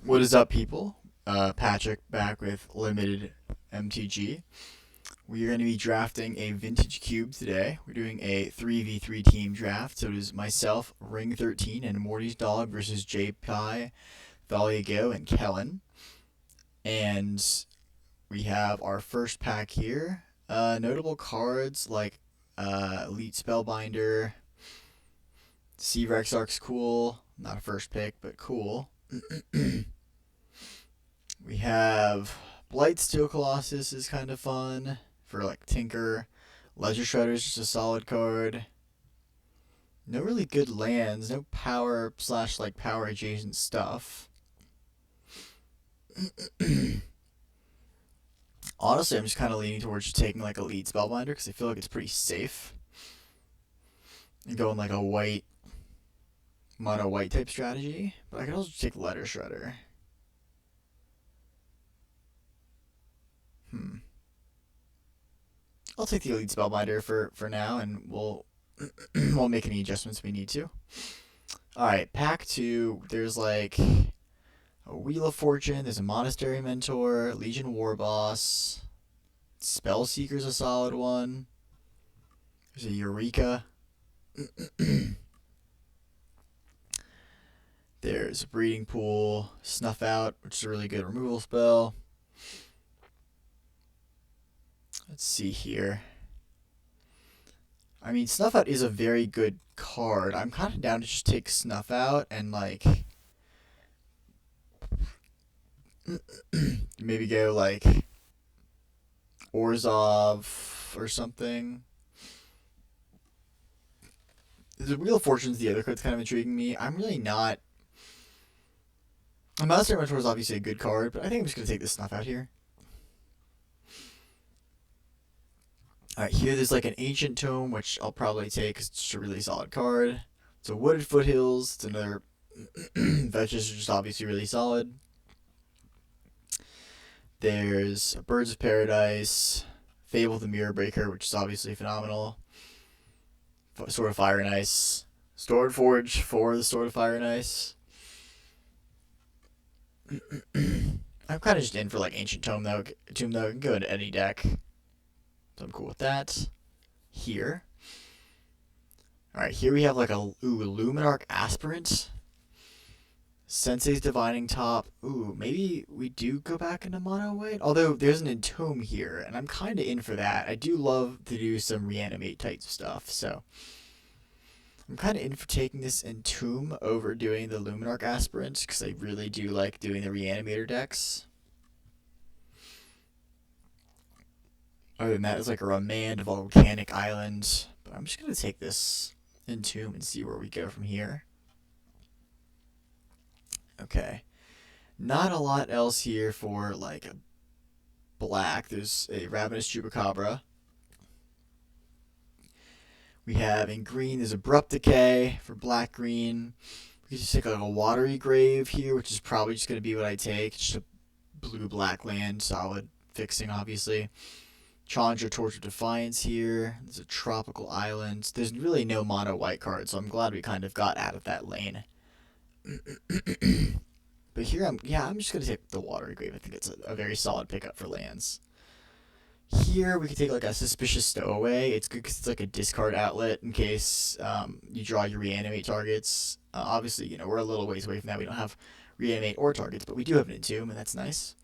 What is up, people? Patrick back with Limited MTG. We are going to be drafting a Vintage Cube today. We're doing a 3v3 team draft. So it is myself, Ring13, and Morty's Dog versus JPi, Thaliago, and Kellen. And we have our first pack here. Notable cards like Elite Spellbinder, Sea Rexark's cool. Not a first pick, but cool. We have Blightsteel Colossus is kind of fun for like Tinker. Ledger Shredder is just a solid card. No really good lands, no power slash like power adjacent stuff. Honestly, I'm just kind of leaning towards just taking like Elite Spellbinder because I feel like it's pretty safe. And going like a white, mono white type strategy. But I could also take Ledger Shredder. I'll take the Elite Spellbinder for now, and we'll make any adjustments we need to. Alright, pack 2. There's like a Wheel of Fortune, there's a Monastery Mentor, Legion Warboss, Spellseeker's a solid one, there's a Eureka, there's a Breeding Pool, Snuff Out, which is a really good removal spell. Let's see here. I mean, Snuff Out is a very good card. I'm kind of down to just take Snuff Out and like maybe go like Orzhov or something. The Wheel of Fortune's the other card's kind of intriguing me. I'm really not. Monastery Mentor is obviously a good card, but I think I'm just going to take this Snuff Out here. Alright, here there's like an Ancient Tome, which I'll probably take because it's just a really solid card. It's a Wooded Foothills. It's another. Fetches are just obviously really solid. There's Birds of Paradise, Fable the Mirror Breaker, which is obviously phenomenal. Sword of Fire and Ice. Sword Forge for the Sword of Fire and Ice. I'm kind of just in for like Ancient Tomb though. It can go into any deck. So I'm cool with that. Here. Alright, here we have like a Luminarch Aspirant. Sensei's Divining Top. Ooh, maybe we do go back into mono white. Although there's an Entomb here, and I'm kind of in for that. I do love to do some reanimate type stuff, so I'm kind of in for taking this Entomb over doing the Luminarch Aspirant because I really do like doing the reanimator decks. Other than that, it's like a Remand, Volcanic Island. But I'm just going to take this Entomb and see where we go from here. Okay. Not a lot else here for like a black. There's a Ravenous Chupacabra. We have in green, there's Abrupt Decay for black-green. We can just take like a Watery Grave here, which is probably just going to be what I take. Just a blue-black land, solid fixing, obviously. Challenger Torch of Defiance here. There's a Tropical Island. There's really no mono white card, so I'm glad we kind of got out of that lane. But here I'm just gonna take the Watery Grave. I think it's a very solid pickup for lands. Here we could take like a Suspicious Stowaway. It's good because it's like a discard outlet in case you draw your reanimate targets. Obviously, we're a little ways away from that. We don't have reanimate or targets, but we do have an Entomb, and that's nice.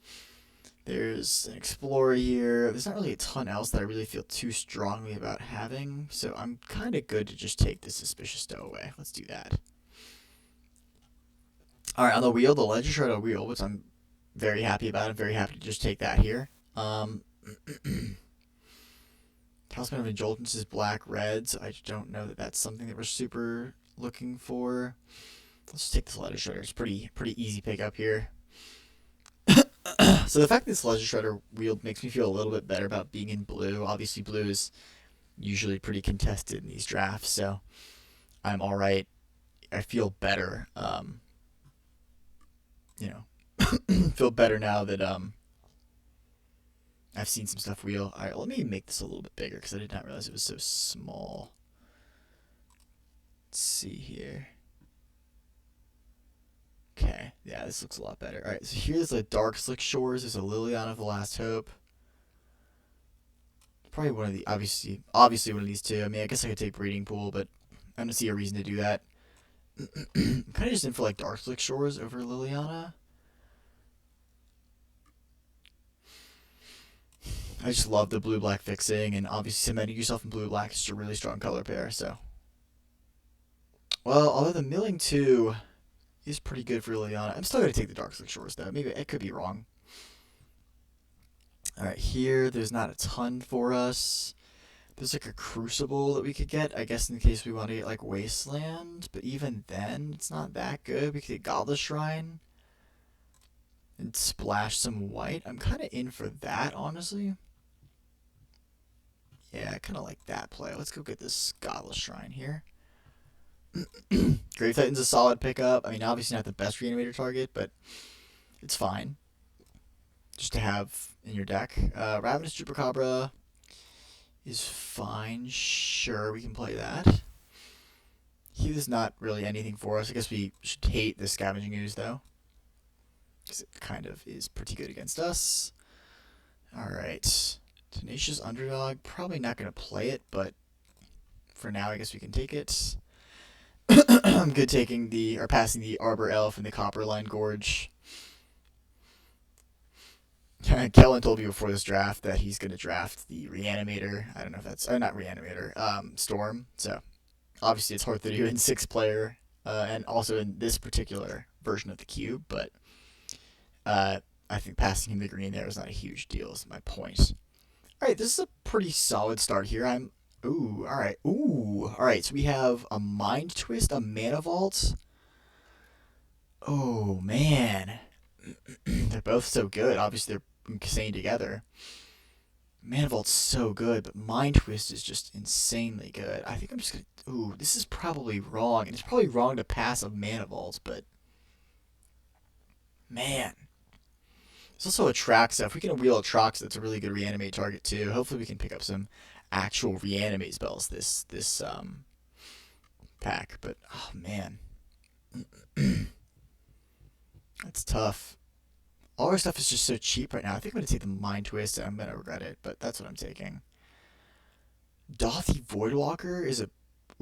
There's an Explorer here. There's not really a ton else that I really feel too strongly about having, so I'm kind of good to just take the Suspicious Stowaway. Let's do that. Alright, on the wheel, the Ledger Shredder wheel, which I'm very happy about. I'm very happy to just take that here. Talisman of Indulgence is black-red, so I don't know that that's something that we're super looking for. Let's just take this Ledger Shredder. It's pretty easy pickup here. So the fact that this Ledger Shredder wheel makes me feel a little bit better about being in blue. Obviously, blue is usually pretty contested in these drafts, so I'm alright. I feel better. Feel better now that I've seen some stuff wheel. Alright, let me make this a little bit bigger because I did not realize it was so small. Let's see here. Okay, Yeah, this looks a lot better. Alright, so here's the Dark Slick Shores. There's a Liliana of the Last Hope. Probably one of the, obviously one of these two. I mean, I guess I could take Breeding Pool, but I don't see a reason to do that. I'm kind of just in for like Dark Slick Shores over Liliana. I just love the blue-black fixing, and obviously cementing yourself in blue-black is just a really strong color pair, so. Well, although the Milling 2 is pretty good for Liliana, I'm still going to take the Dark Slick Shores, though. Maybe I could be wrong. Alright, here, there's not a ton for us. There's like a Crucible that we could get, I guess in case we want to get like Wasteland, but even then, it's not that good. We could get Goblet Shrine and splash some white. I'm kind of in for that, honestly. Yeah, I kind of like that play. Let's go get this Goblet Shrine here. Grave Titan's a solid pickup. I mean, obviously not the best Reanimator target, but it's fine. Just to have in your deck. Ravenous Chupacabra is fine. Sure, we can play that. He is not really anything for us. I guess we should hate the Scavenging Ooze, though. Because it kind of is pretty good against us. Alright. Tenacious Underdog. Probably not going to play it, but for now, I guess we can take it. I'm good taking or passing the Arbor Elf and the Copperline Gorge. Kellen told me before this draft that he's going to draft the Reanimator. I don't know if that's... not Reanimator. Storm. So, obviously it's hard to do in 6-player. And also in this particular version of the cube. But I think passing him the green there is not a huge deal, is my point. Alright, this is a pretty solid start here. Ooh, alright. Ooh, alright. So we have a Mind Twist, a Mana Vault. Oh, man. They're both so good. Obviously, they're insane together. Mana Vault's so good, but Mind Twist is just insanely good. I think I'm just gonna... Ooh, this is probably wrong. And it's probably wrong to pass a Mana Vault, but... Man. There's also Atraxa. If we can wheel Atraxa, that's a really good reanimate target, too. Hopefully we can pick up some actual reanimate spells this pack. But, oh, man. That's tough. All our stuff is just so cheap right now. I think I'm going to take the Mind Twist, and I'm going to regret it, but that's what I'm taking. Dauthi Voidwalker is a...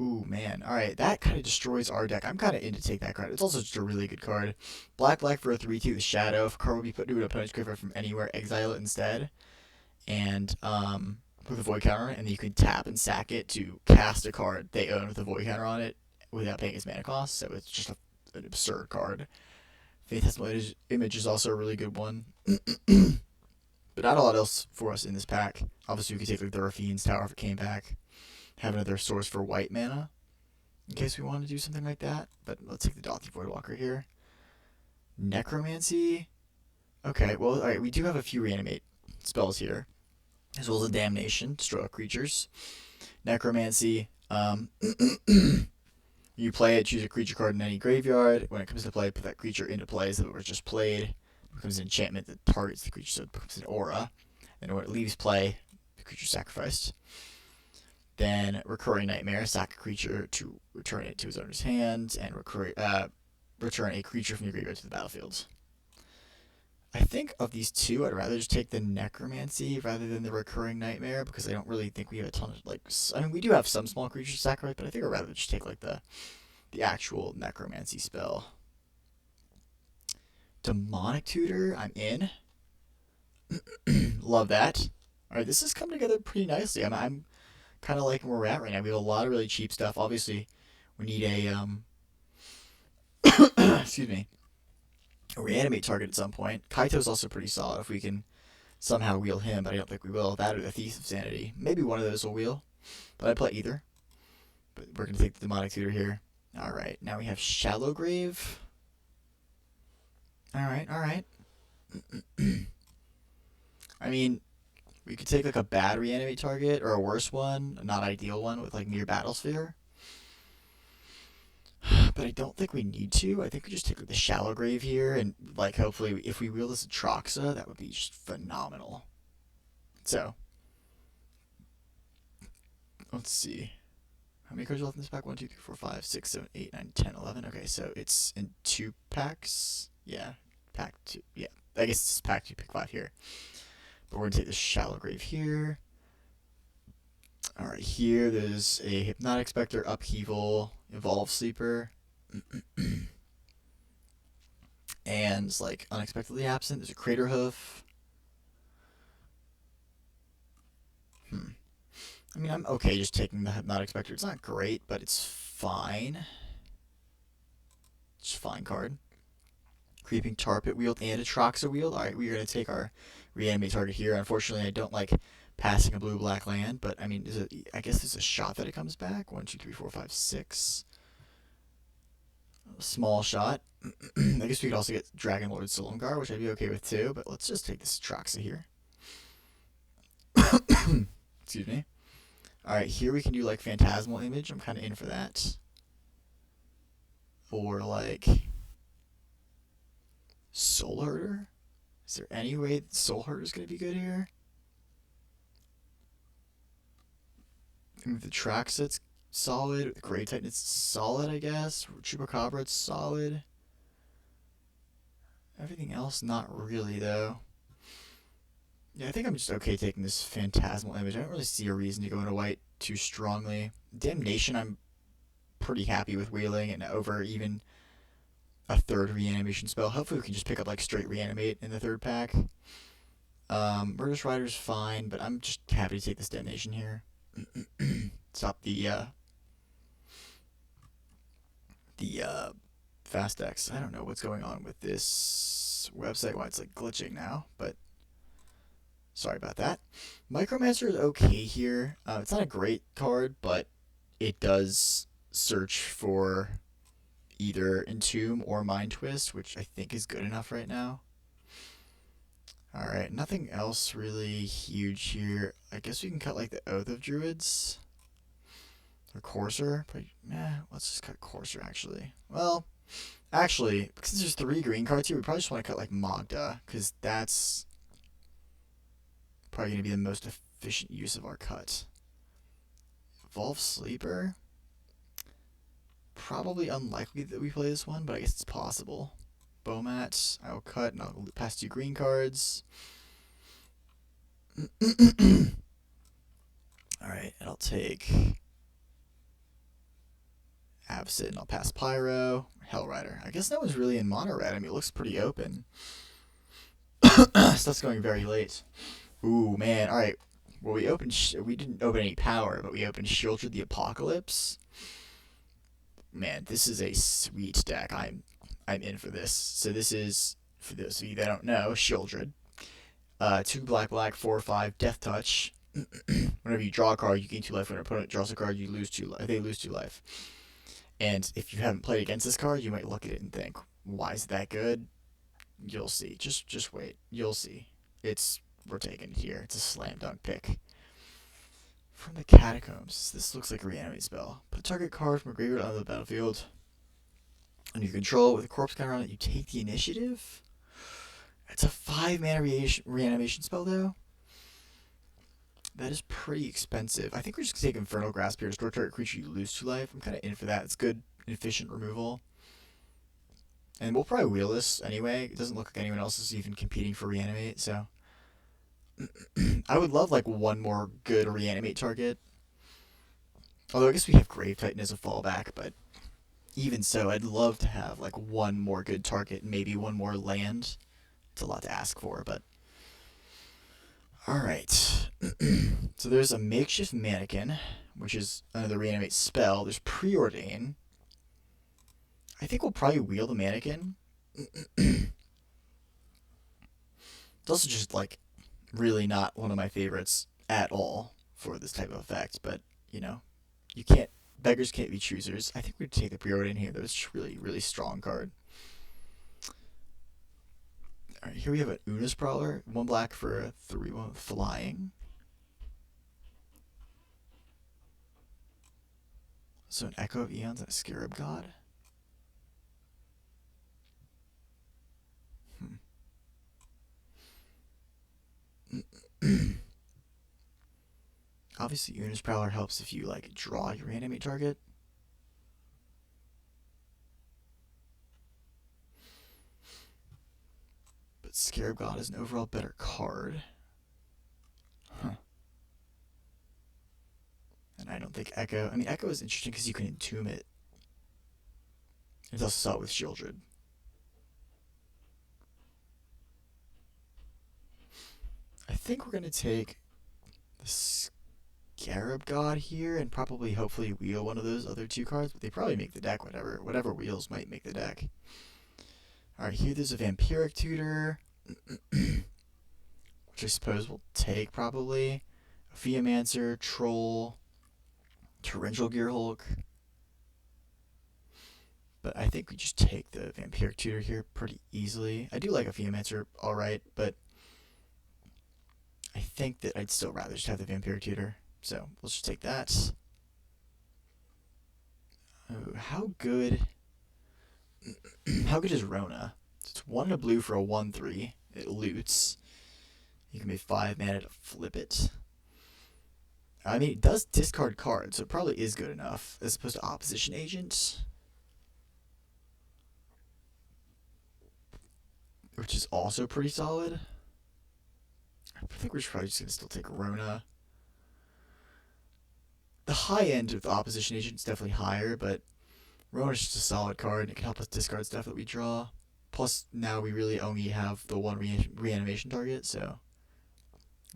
Ooh, man. Alright, that kind of destroys our deck. I'm kind of in to take that card. It's also just a really good card. Black for a 3/2 with Shadow. If a card will be put into an opponent's graveyard from anywhere, exile it instead. And, with a Void counter, and then you can tap and sack it to cast a card they own with a Void counter on it without paying its mana cost, so it's just an absurd card. Phantasmal Image is also a really good one. But not a lot else for us in this pack. Obviously, we could take like the Rafine's Tower if it came back. Have another source for white mana, in case we want to do something like that. But let's take the Dauthi Voidwalker here. Necromancy. Okay, well, alright, we do have a few reanimate spells here. As well as a Damnation, destroy all creatures. Necromancy. You play it, choose a creature card in any graveyard. When it comes to play, put that creature into play so that it was just played. It becomes an enchantment that targets the creature, so it becomes an aura. Then when it leaves play, the creature sacrificed. Then Recurring Nightmare, sack a creature to return it to his owner's hands, and return a creature from your graveyard to the battlefield. I think of these two, I'd rather just take the Necromancy rather than the Recurring Nightmare, because I don't really think we have a ton of, like... I mean, we do have some small creatures to sacrifice, but I think I'd rather just take, like, the actual Necromancy spell. Demonic Tutor, I'm in. Love that. Alright, this has come together pretty nicely. I'm kind of liking where we're at right now. We have a lot of really cheap stuff. Obviously, we need a, excuse me, a reanimate target at some point. Kaito's also pretty solid if we can somehow wheel him, but I don't think we will. That or the Thief of Sanity. Maybe one of those will wheel, but I'd play either. But we're going to take the Demonic Tutor here. Alright, now we have Shallow Grave. Alright. I mean, we could take like a bad reanimate target or a worse one, a not ideal one with like Mere Battlesphere. But I don't think we need to. I think we just take like the Shallow Grave here, and like hopefully if we wheel this Atraxa, that would be just phenomenal. So, let's see. How many cards are left in this pack? 1, 2, 3, 4, 5, 6, 7, 8, 9, 10, 11. Okay, so it's in 2 packs. Yeah, pack 2. Yeah, I guess it's pack 2, pick 5 here. But we're going to take the Shallow Grave here. Alright, here there's a Hypnotic Spectre, Upheaval, Evolve Sleeper. And, like, unexpectedly absent. There's a Crater Hoof. I mean, I'm okay just taking the Hypnotic Spectre. It's not great, but it's fine. It's a fine card. Creeping Tar Pit Wield and a Troxa Wield. Alright, we're going to take our reanimate target here. Unfortunately, I don't like passing a blue-black land, but I mean, I guess there's a shot that it comes back. 1, 2, 3, 4, 5, 6. A small shot. I guess we could also get Dragon Lord Silumgar, which I'd be okay with too, but let's just take this Troxa here. Excuse me. Alright, here we can do like Phantasmal Image. I'm kind of in for that. Or like Soul Herder? Is there any way that Soul Herder is going to be good here? And with the Troxa, it's solid. With the Grey Titan, it's solid, I guess. Chupacabra, it's solid. Everything else, not really, though. Yeah, I think I'm just okay taking this Phantasmal Image. I don't really see a reason to go into white too strongly. Damnation, I'm pretty happy with wheeling and over even a third reanimation spell. Hopefully we can just pick up like straight reanimate in the third pack. Murderous Rider's fine, but I'm just happy to take this Damnation here. Stop the Fast X. I don't know what's going on with this website, why it's like glitching now, but sorry about that. Micromancer is okay here. It's not a great card, but it does search for either Entomb or Mind Twist, which I think is good enough right now. Alright, nothing else really huge here. I guess we can cut like the Oath of Druids. Or Courser. But, let's just cut Courser actually. Well, actually, since there's 3 green cards here, we probably just want to cut like Magda, because that's probably going to be the most efficient use of our cut. Evolve Sleeper? Probably unlikely that we play this one, but I guess it's possible. Bomat, I'll cut and I'll pass 2 green cards. Alright, and I'll take Absit and I'll pass Pyro. Hellrider. I guess that was really in mono red. I mean, it looks pretty open. Stuff's going very late. Ooh, man. Alright. Well, we didn't open any power, but we opened Shieldred the Apocalypse. Man, this is a sweet deck. I'm in for this. So this is, for those of you that don't know, Shieldred. 2 black, 4/5, Death Touch. Whenever you draw a card, you gain 2 life. When an opponent draws a card, you lose 2 life. They lose 2 life. And if you haven't played against this card, you might look at it and think, why is it that good? You'll see. Just wait. You'll see. We're taking it here. It's a slam dunk pick. From the Catacombs. This looks like a reanimate spell. Put a target card from a graveyard onto the battlefield. Under your control with a corpse counter on it, you take the initiative. It's a 5-mana reanimation spell, though. That is pretty expensive. I think we're just going to take Infernal Grasp here. Restore target creature, you lose 2 life. I'm kind of in for that. It's good, efficient removal. And we'll probably wheel this anyway. It doesn't look like anyone else is even competing for reanimate, so I would love like one more good reanimate target. Although I guess we have Grave Titan as a fallback, but even so, I'd love to have like one more good target, maybe one more land. It's a lot to ask for, but alright. So there's a Makeshift Mannequin, which is another reanimate spell. There's Preordain. I think we'll probably wheel the Mannequin. It's also just like really not one of my favorites at all for this type of effect, but you know, beggars can't be choosers. I think we'd take the Preordain here. That was really, really strong card. Alright, here we have an Una's Prowler. 1 black for a 3/1 flying. So an Echo of Eons and a Scarab God. Obviously, Una's Prowler helps if you like draw your reanimate target. But Scarab God is an overall better card. Huh. And I don't think Echo... I mean, Echo is interesting because you can entomb it. It's also saw it with Shieldred. I think we're going to take the Scarab God here and probably hopefully wheel one of those other two cards, but they probably make the deck whatever wheels might make the deck. Alright, here there's a Vampiric Tutor, which I suppose we'll take probably. A Theomancer, Troll, Torrential Gearhulk. But I think we just take the Vampiric Tutor here pretty easily. I do like a Theomancer alright, but I think that I'd still rather just have the Vampiric Tutor. So let's just take that. Oh, how good is Rona? It's 1 and a blue for a 1/3. It loots. You can pay 5 mana to flip it. I mean, it does discard cards, so it probably is good enough, as opposed to Opposition Agent, which is also pretty solid. I think we're probably just going to still take Rona. The high end of the Opposition Agent is definitely higher, but Rona's just a solid card. It can help us discard stuff that we draw. Plus, now we really only have the one reanimation target, so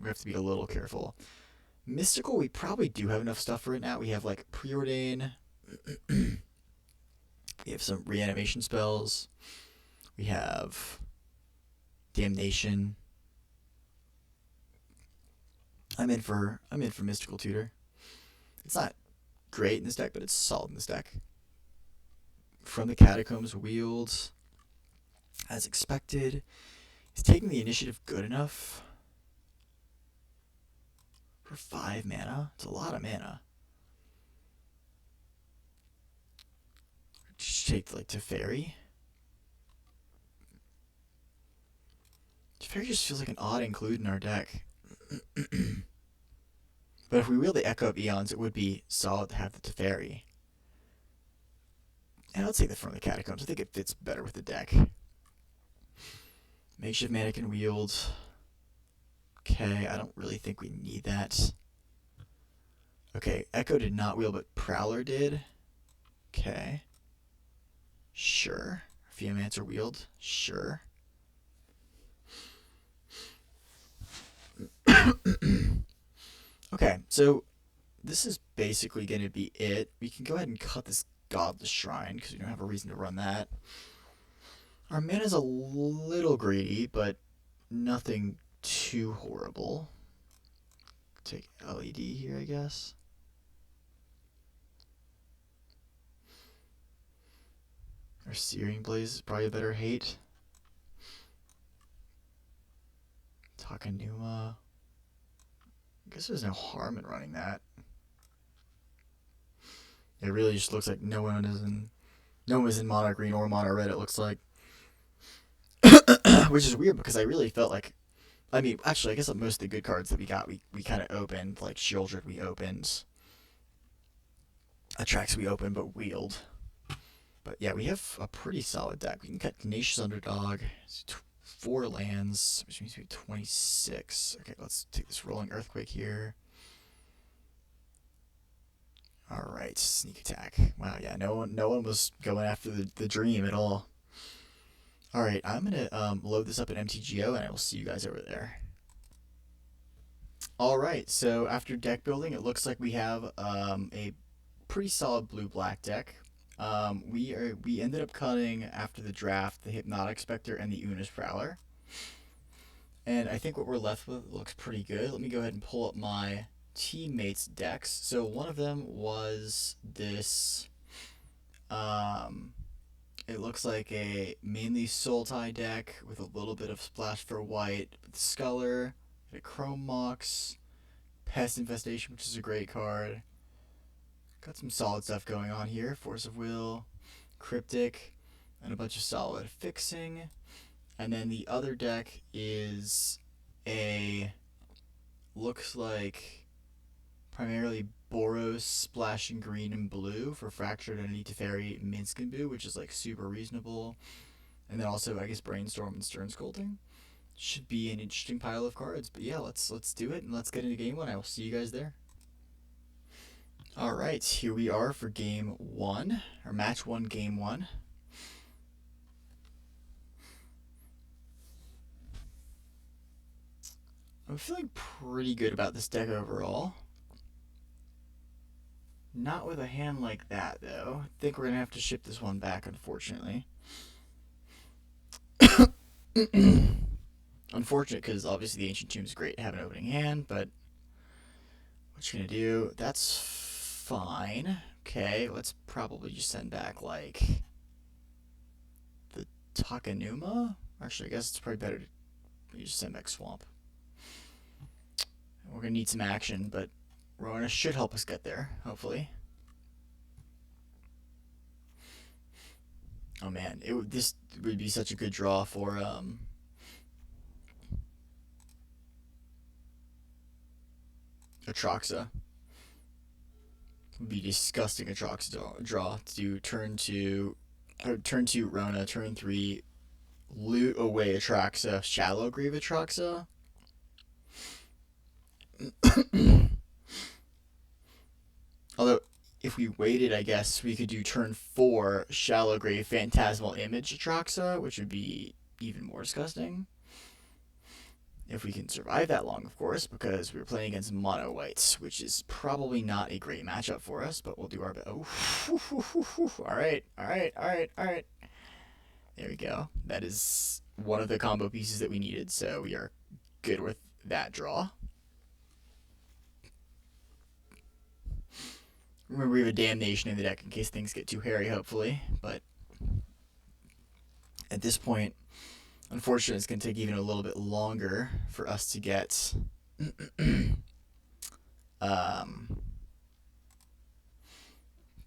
we have to be a little careful. Mystical, we probably do have enough stuff for it now. We have, like, Preordain. We have some reanimation spells. We have Damnation. I'm in for Mystical Tutor. It's not great in this deck, but it's solid in this deck. From the Catacombs wheeled, as expected. Is taking the initiative good enough? For 5 mana? It's a lot of mana. Just take, like, Teferi. Teferi just feels like an odd include in our deck. But if we wheel the Echo of Eons, it would be solid to have the Teferi. And I'll take that from the Catacombs. I think it fits better with the deck. Makeshift Mannequin wheeled. Okay, I don't really think we need that. Okay, Echo did not wheel, but Prowler did. Okay. Sure. Theomancer wheeled. Sure. Okay, so this is basically going to be it. We can go ahead and cut this Godless Shrine, because we don't have a reason to run that. Our mana's a little greedy, but nothing too horrible. Take LED here, I guess. Our Searing Blaze is probably a better hate. Takenuma. I guess there's no harm in running that. It really just looks like no one is in mono green or mono red, it looks like. Which is weird because I really felt like, I mean, actually, I guess most of the good cards that we got, we kind of opened. Like Shieldred we opened. Attrax we opened but wheeled. But yeah, we have a pretty solid deck. We can cut Tenacious Underdog. 4 lands, which means we have 26. Okay, let's take this Rolling Earthquake here. Alright, Sneak Attack. Wow, yeah, no one was going after the dream at all. Alright, I'm going to load this up at MTGO, and I will see you guys over there. Alright, so after deck building, it looks like we have a pretty solid blue-black deck. We ended up cutting, after the draft, the Hypnotic Spectre and the Unis Prowler. And I think what we're left with looks pretty good. Let me go ahead and pull up my teammates' decks. So one of them was this, it looks like a mainly Sultai deck with a little bit of splash for white, with Sculler, a Chrome Mox, Pest Infestation, which is a great card. Got some solid stuff going on here. Force of Will, Cryptic, and a bunch of solid fixing. And then the other deck is looks like primarily Boros, splashing green and blue for Fractured Entity, Teferi, Minsc and Boo, which is like super reasonable. And then also, I guess, Brainstorm and Stern Sculpting. Should be an interesting pile of cards. But yeah, let's do it and let's get into game one. I will see you guys there. All right, here we are for game one, or match one, game one. I'm feeling pretty good about this deck overall. Not with a hand like that, though. I think we're going to have to ship this one back, unfortunately. Unfortunate, because obviously the Ancient Tomb is great to have an opening hand, but what you going to do? That's fine. Okay, let's probably just send back, like, the Takenuma? Actually, I guess it's probably better to just send back Swamp. We're going to need some action, but Rona should help us get there, hopefully. Oh man, this would be such a good draw for Atraxa. Would be disgusting Atraxa draw to do turn 2 Rona, turn 3 loot away Atraxa, Shallow Grave Atraxa. Although, if we waited, I guess we could do turn 4 Shallow Grave Phantasmal Image Atraxa, which would be even more disgusting. If we can survive that long, of course, because we're playing against mono whites, which is probably not a great matchup for us, but we'll do our best. Oh, alright. There we go. That is one of the combo pieces that we needed, so we are good with that draw. Remember, we have a Damnation in the deck in case things get too hairy, hopefully, but at this point, unfortunately, it's going to take even a little bit longer for us to get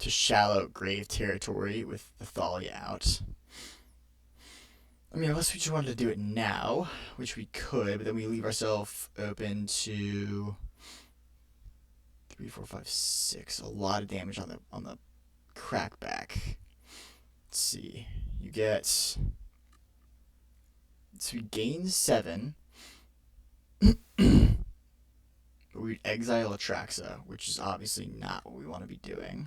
to Shallow Grave territory with the Thalia out. I mean, unless we just wanted to do it now, which we could, but then we leave ourselves open to 3, 4, 5, 6. A lot of damage on the crackback. Let's see. You get, so we gain 7. But we'd exile Atraxa, which is obviously not what we want to be doing.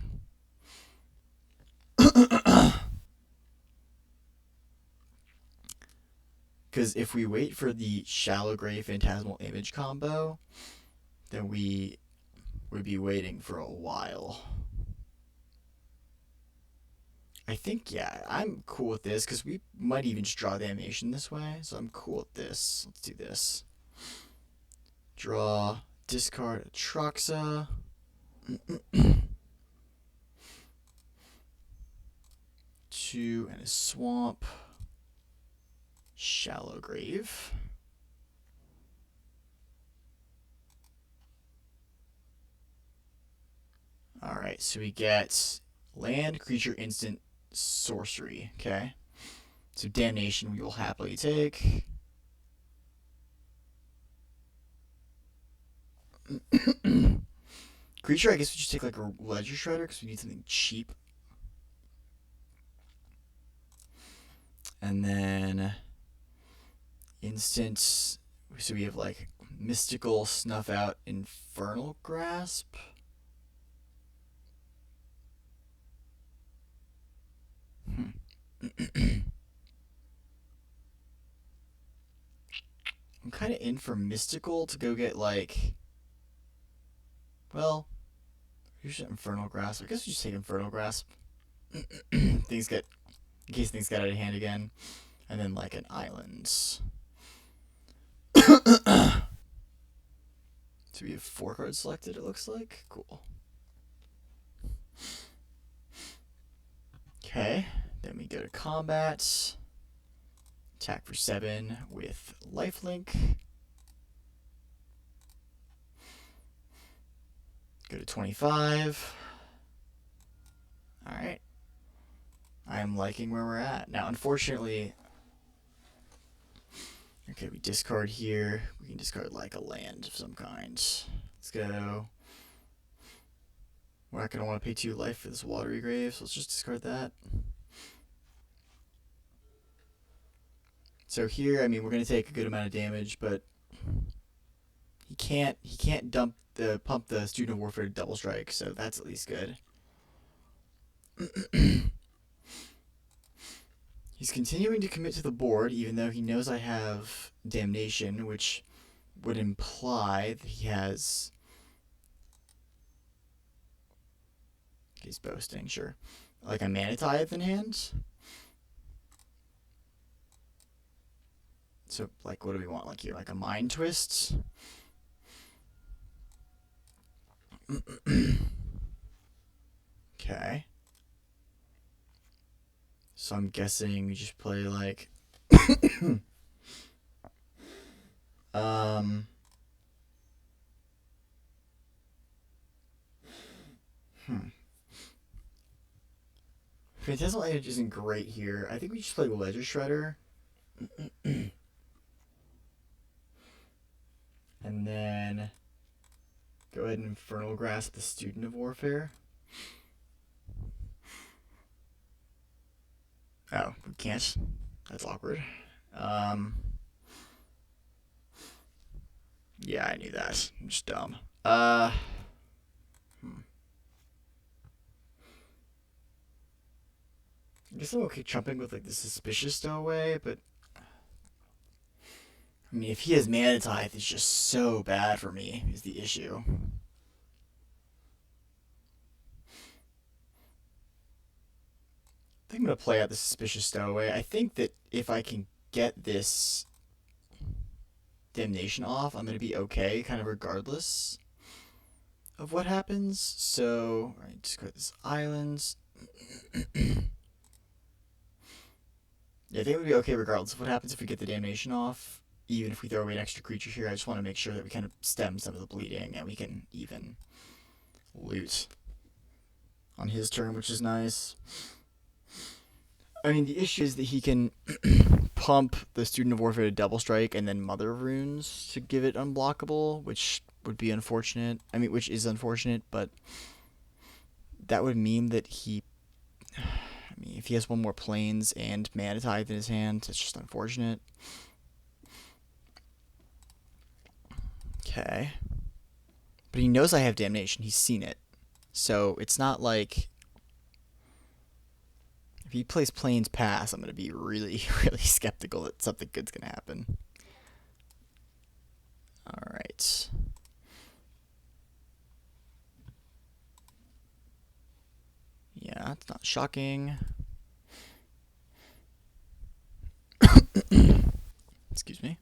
Because if we wait for the Shallow Grave Phantasmal Image combo, then we would be waiting for a while. I think, yeah, I'm cool with this, because we might even just draw the animation this way, so I'm cool with this. Let's do this. Draw, discard Atraxa. 2 and a Swamp. Shallow Grave. Alright, so we get land, creature, instant, sorcery. Okay. So Damnation we will happily take. Creature, I guess we just take like a Ledger Shredder because we need something cheap. And then instant, so we have like Mystical, Snuff Out, Infernal Grasp. I'm kind of in for Mystical to go get like, well, here's Infernal Grasp. I guess we just take Infernal Grasp. Things get, in case things get out of hand again. And then like an island. So we have 4 cards selected, it looks like. Cool. Okay, then we go to combat. Attack for 7 with lifelink. Go to 25. Alright. I'm liking where we're at. Now, unfortunately, okay, we discard here. We can discard like a land of some kind. Let's go. We're not going to want to pay 2 life for this Watery Grave, so let's just discard that. So here, I mean, we're gonna take a good amount of damage, but he can't pump the Student of Warfare double strike, so that's at least good. He's continuing to commit to the board, even though he knows I have Damnation, which would imply that he has. He's boasting, sure. Like a Mana Tithe in hand. So, like, what do we want? Like here, like a Mind Twist. Okay. So I'm guessing we just play like um Phantasmal Edge isn't great here. I think we just play Ledger Shredder. And then go ahead and Infernal Grasp the Student of Warfare. Oh, we can't. That's awkward. Yeah, I knew that. I'm just dumb. I guess I'm okay jumping with like the Suspicious Stowaway, but I mean, if he has Mana Tithe, it's just so bad for me, is the issue. I think I'm going to play out the Suspicious Stowaway. I think that if I can get this Damnation off, I'm going to be okay, kind of regardless of what happens. So, alright, just go to this Islands. Yeah, I think it would be okay regardless of what happens if we get the Damnation off. Even if we throw away an extra creature here, I just want to make sure that we kind of stem some of the bleeding and we can even loot on his turn, which is nice. I mean, the issue is that he can pump the Student of Warfare to double strike and then Mother of Runes to give it unblockable, which would be unfortunate. I mean, which is unfortunate, but that would mean that he. I mean, if he has one more Plains and Mana Tithe in his hand, it's just unfortunate. Okay. But he knows I have Damnation. He's seen it. So it's not like. If he plays Plains Pass, I'm going to be really, really skeptical that something good's going to happen. Alright. Yeah, it's not shocking. Excuse me.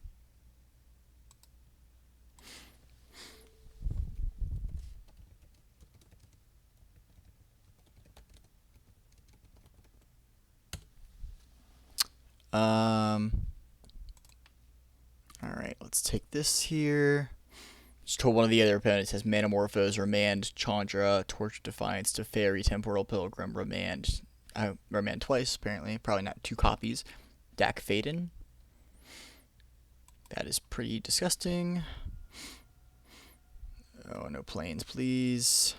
Alright, let's take this here. Just told one of the other opponents has Manamorphose, Remand, Chandra, Torch of Defiance, Teferi, Temporal Pilgrim, Remand. Remand twice, apparently. Probably not 2 copies. Dak Faden. That is pretty disgusting. Oh, no Plains, please.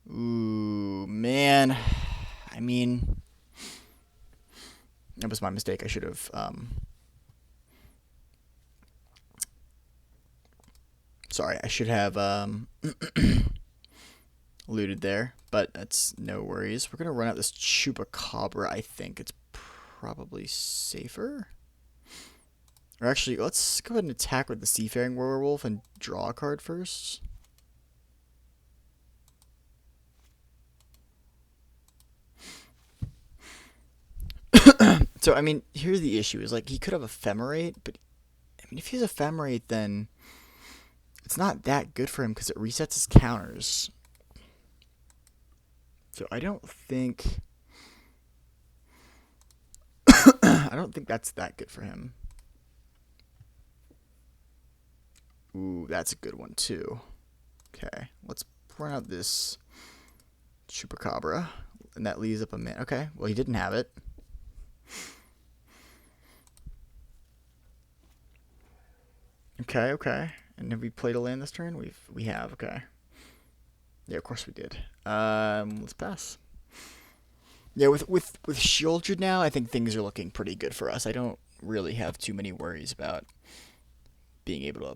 Ooh, man. I mean, that was my mistake. I should have sorry, I should have looted there, but that's no worries. We're gonna run out this Chupacabra. I think it's probably safer. Or actually, let's go ahead and attack with the Seafaring Werewolf and draw a card first. So, I mean, here's the issue. Is like, he could have Ephemerate, but, I mean, if he has Ephemerate, then it's not that good for him because it resets his counters. So, I don't think... I don't think that's that good for him. Ooh, that's a good one, too. Okay, let's run out this Chupacabra. And that leaves up a man. Okay, well, he didn't have it. Okay. And have we played a land this turn? We have, okay. Yeah, of course we did. Let's pass. Yeah, with Shieldred now, I think things are looking pretty good for us. I don't really have too many worries about being able to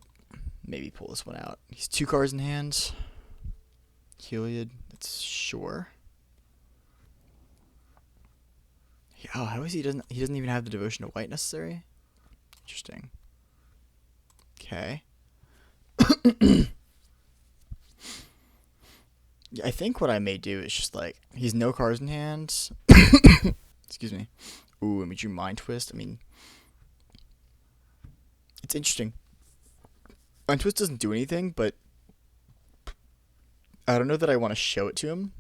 maybe pull this one out. He's 2 cards in hand. Heliod, that's sure. Oh, how is he doesn't even have the Devotion to White necessary? Interesting. Okay. Yeah, I think what I may do is just like he's no cards in hand. Excuse me. Ooh, and we drew Mind Twist. I mean, it's interesting. Mind Twist doesn't do anything, but I don't know that I want to show it to him.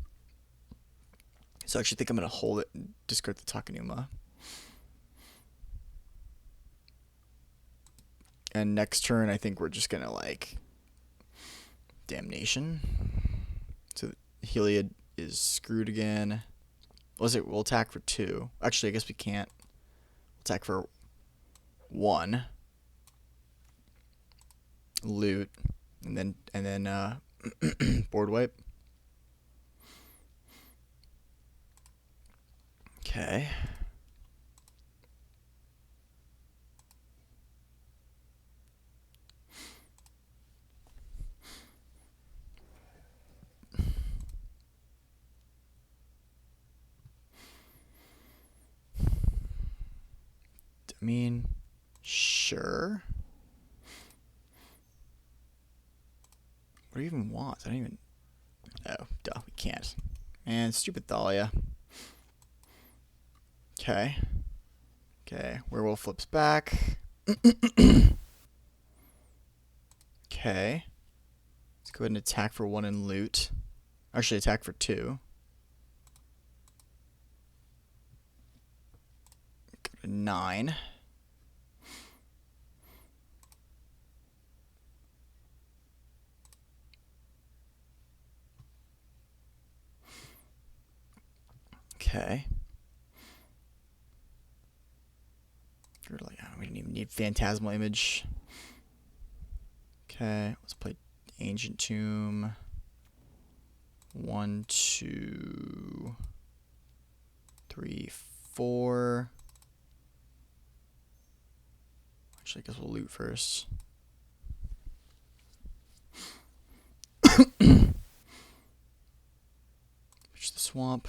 So I actually think I'm going to hold it and discard the Takenuma. And next turn, I think we're just going to, like, Damnation. So Heliod is screwed again. Was it? We'll attack for 2. Actually, I guess we can't. We'll attack for 1. Loot. And then board wipe. Okay. I mean, sure. What do you even want? I don't even... Oh, duh, we can't. Man, stupid Thalia. Okay. Okay, Werewolf flips back. Okay. Let's go ahead and attack for 1 and loot. Actually, attack for 2. Go to 9. Okay. We didn't even need Phantasmal Image. Okay, let's play Ancient Tomb. 1, 2, 3, 4. Actually, I guess we'll loot first. Reach the swamp.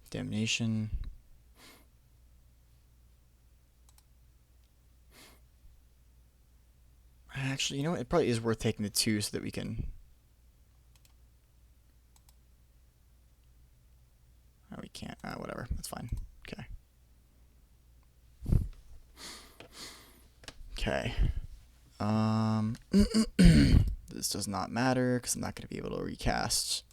Damnation. Actually, you know what? It probably is worth taking the 2 so that we can... Oh, we can't. Whatever. That's fine. Okay. Okay. This does not matter because I'm not going to be able to recast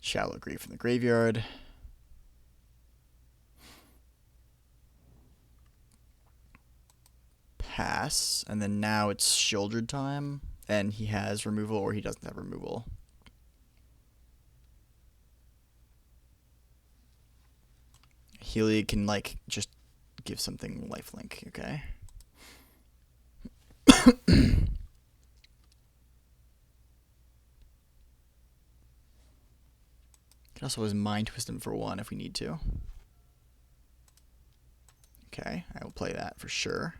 Shallow Grave from the graveyard. Pass, and then now it's Shieldred time, and he has removal or he doesn't have removal. Heliod can, like, just give something lifelink, okay? Can also always Mind Twist him for 1 if we need to. Okay, I will play that for sure.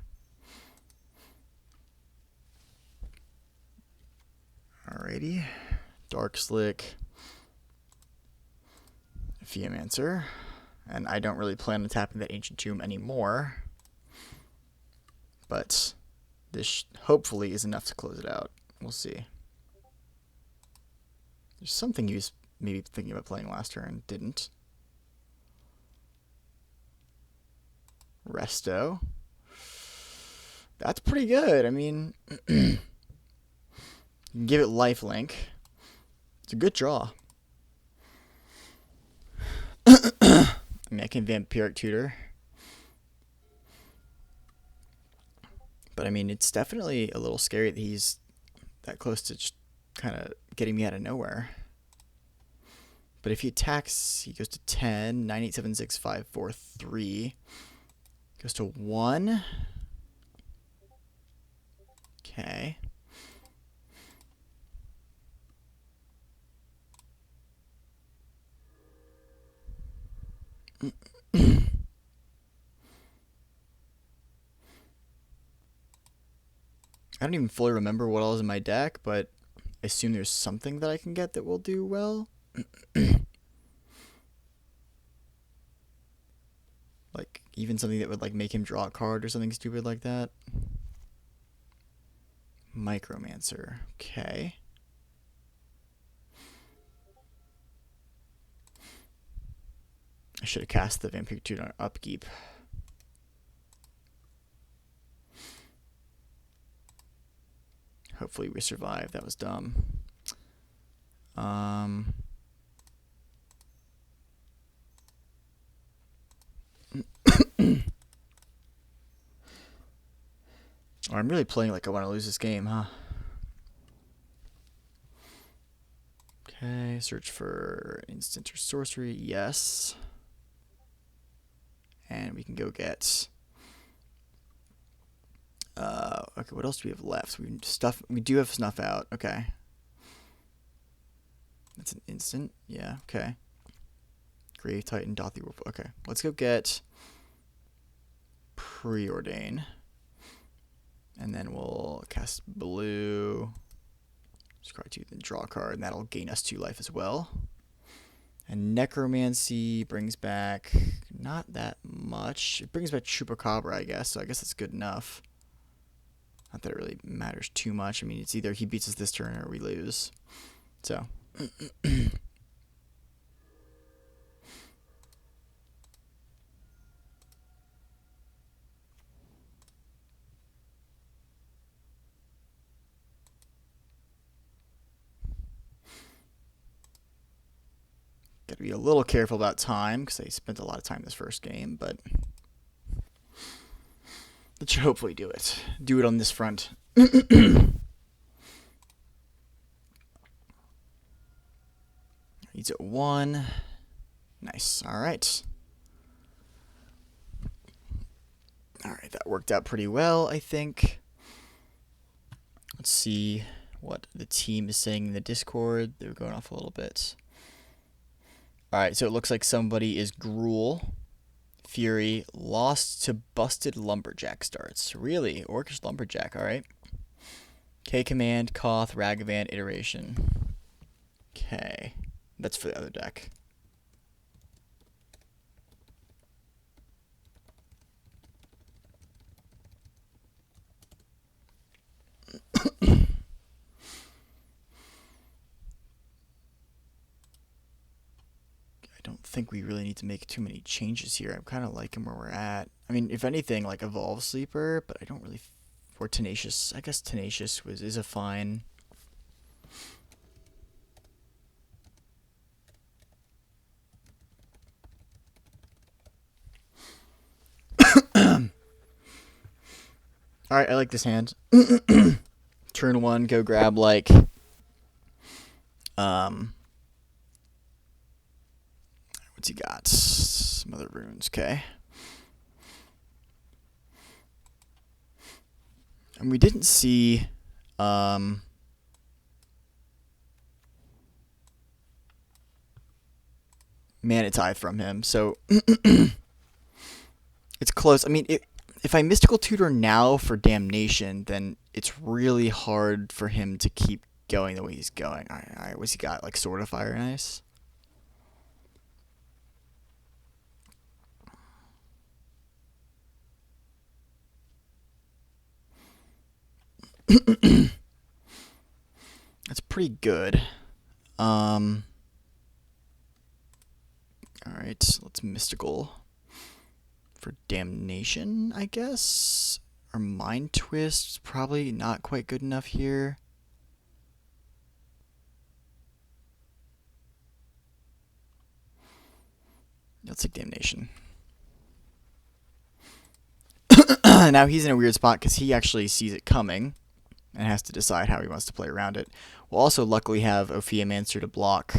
Alrighty. Dark Slick. Geomancer. And I don't really plan on tapping that Ancient Tomb anymore. But this hopefully is enough to close it out. We'll see. There's something he was maybe thinking about playing last turn. Didn't. Resto. That's pretty good. I mean, you can give it lifelink. It's a good draw. I mean, I can Vampiric Tutor. But I mean, it's definitely a little scary that he's that close to just kind of getting me out of nowhere. But if he attacks, he goes to 10, 9, 8, 7, 6, 5, 4, 3. Goes to 1. Okay. I don't even fully remember what all is in my deck, but I assume there's something that I can get that will do well. Like, even something that would, like, make him draw a card or something stupid like that. Micromancer. Okay. I should have cast the Vampiric Tutor on upkeep. Hopefully we survive. That was dumb. Oh, I'm really playing like I want to lose this game, huh? Okay, search for instant or sorcery. Yes. And we can go get... okay, what else do we have left? We do have Snuff Out. Okay. That's an instant. Yeah, okay. Grave Titan, Dothy Wolf. Okay, let's go get Preordain. And then we'll cast blue. Scry 2, then draw a card, and that'll gain us 2 life as well. And Necromancy brings back not that much. It brings back Chupacabra, I guess, so I guess that's good enough. Not that it really matters too much. I mean, it's either he beats us this turn or we lose. So. Gotta be a little careful about time, because I spent a lot of time this first game, but let's hopefully do it. Do it on this front. He's at 1. Nice. Alright. Alright, that worked out pretty well, I think. Let's see what the team is saying in the Discord. They're going off a little bit. Alright, so it looks like somebody is Gruul. Fury lost to Busted Lumberjack starts. Really? Orcish Lumberjack, alright. K-Command, Koth, Ragavan, Iteration. Okay. That's for the other deck. I don't think we really need to make too many changes here. I'm kind of liking where we're at. I mean, if anything, like Evolve Sleeper, but I don't really... Or Tenacious. I guess Tenacious is a fine... Alright, I like this hand. Turn 1, go grab, like... What's he got? Some other runes, okay. And we didn't see... Mana Tithe from him, so... It's close. I mean, if I Mystical Tutor now for Damnation, then it's really hard for him to keep going the way he's going. Alright, what's he got? Like Sword of Fire and Ice? That's pretty good. Alright, let's Mystical for Damnation, I guess? Or Mind Twist, probably not quite good enough here. Let's take Damnation. Now he's in a weird spot because he actually sees it coming and has to decide how he wants to play around it. We'll also luckily have Ophiomancer to block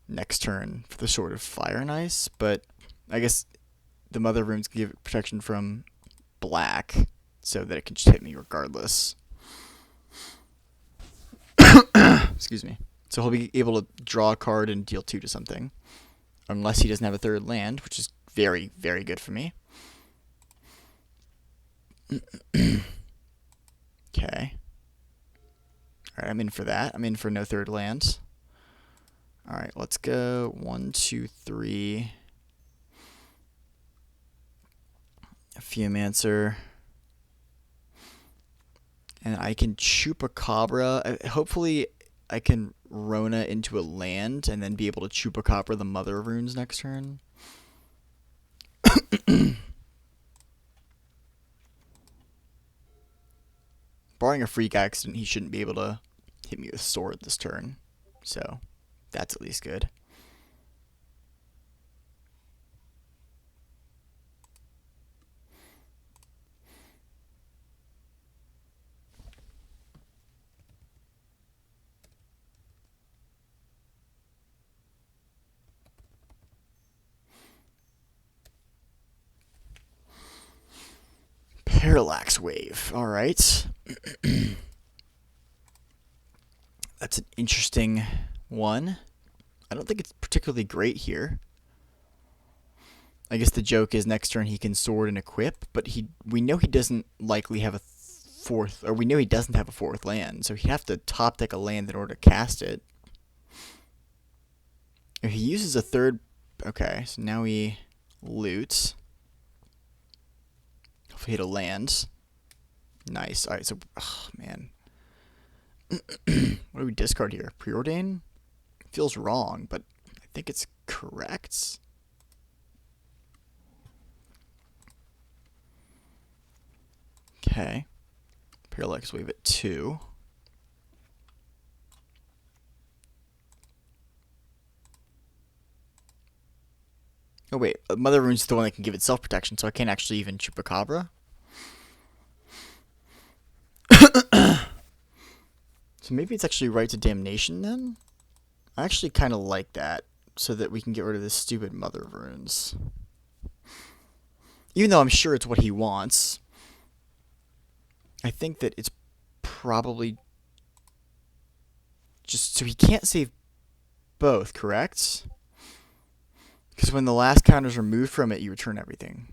next turn for the Sword of Fire and Ice, but I guess the Mother Runes give it protection from black so that it can just hit me regardless. Excuse me. So he'll be able to draw a card and deal 2 to something. unless he doesn't have a third land, which is very, very good for me. Okay. Alright, I'm in for that. I'm in for no third lands. Alright, let's go 1, 2, 3. A Geomancer. And I can Chupacabra. Hopefully I can Rona into a land and then be able to Chupacabra the Mother of Runes next turn. Barring a freak accident, he shouldn't be able to hit me with sword this turn. So, that's at least good. Parallax Wave. Alright. That's an interesting one. I don't think it's particularly great here. I guess the joke is next turn he can sword and equip, but we know he doesn't likely have a fourth, or we know he doesn't have a fourth land, so he'd have to top deck a land in order to cast it. If he uses a third, okay, so now he loots. Hopefully hit a land. Nice. Alright, so, oh, man. What do we discard here? Preordain? Feels wrong, but I think it's correct. Okay. Parallax Wave at 2. Oh wait, Mother Rune's the one that can give itself protection, so I can't actually even Chupacabra. So maybe it's actually Right to Damnation then? I actually kind of like that, so that we can get rid of this stupid Mother of Runes. Even though I'm sure it's what he wants. I think that it's probably just so he can't save both, correct? Because when the last counter is removed from it, you return everything.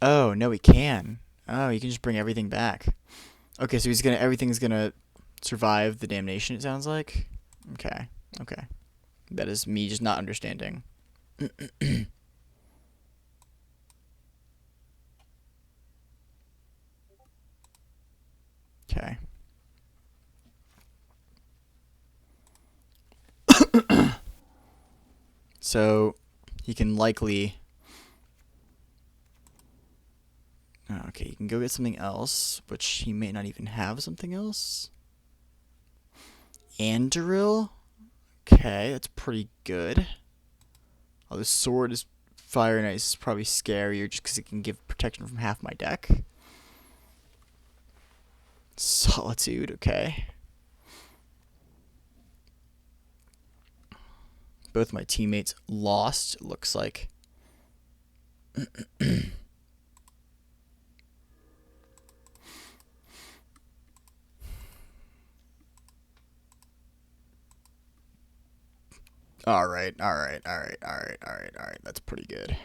Oh, no, he can. Oh, he can just bring everything back. Okay, so everything's gonna survive the damnation, it sounds like. Okay, okay. That is me just not understanding. Okay. So, he can likely... Okay, you can go get something else, which he may not even have something else. Anduril? Okay, that's pretty good. Oh, the sword is Fire and Ice is probably scarier just because it can give protection from half my deck. Solitude, okay. Both my teammates lost, it looks like. Alright. That's pretty good.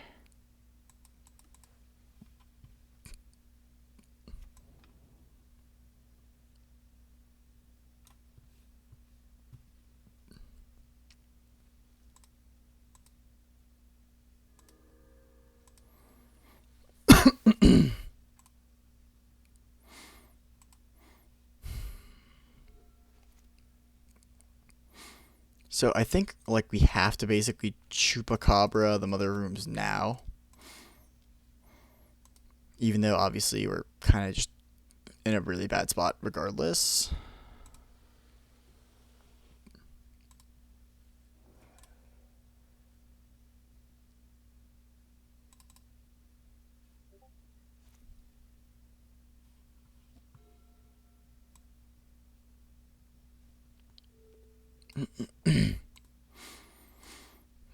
So I think like we have to basically Chupacabra the Mother Rooms now. Even though obviously we're kind of just in a really bad spot regardless.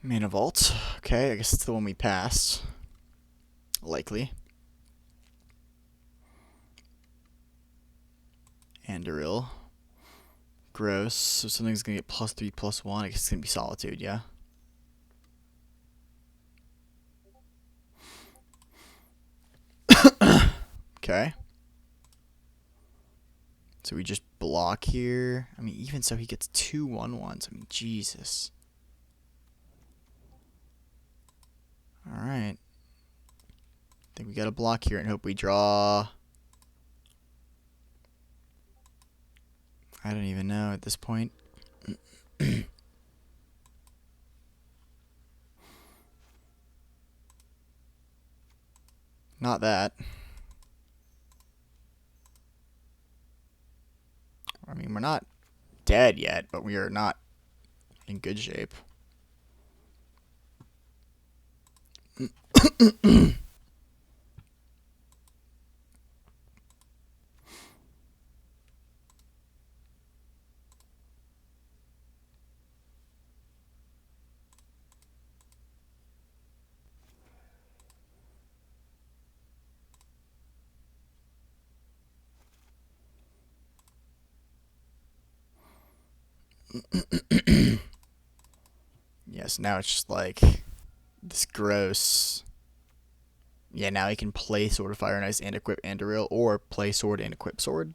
Mana Vault. Okay, I guess it's the one we passed. Likely. Anduril. Gross. So something's gonna get +3/+1. I guess it's gonna be Solitude, yeah. Okay. So we just block here. I mean, even so, he gets 2/1/1s. I mean, Jesus. Alright. I think we gotta block here and hope we draw. I don't even know at this point. Not that. I mean, we're not dead yet, but we are not in good shape. Yes, now it's just like this gross. Yeah, now he can play Sword of Fire and Ice and equip Anduril, or play Sword and equip Sword.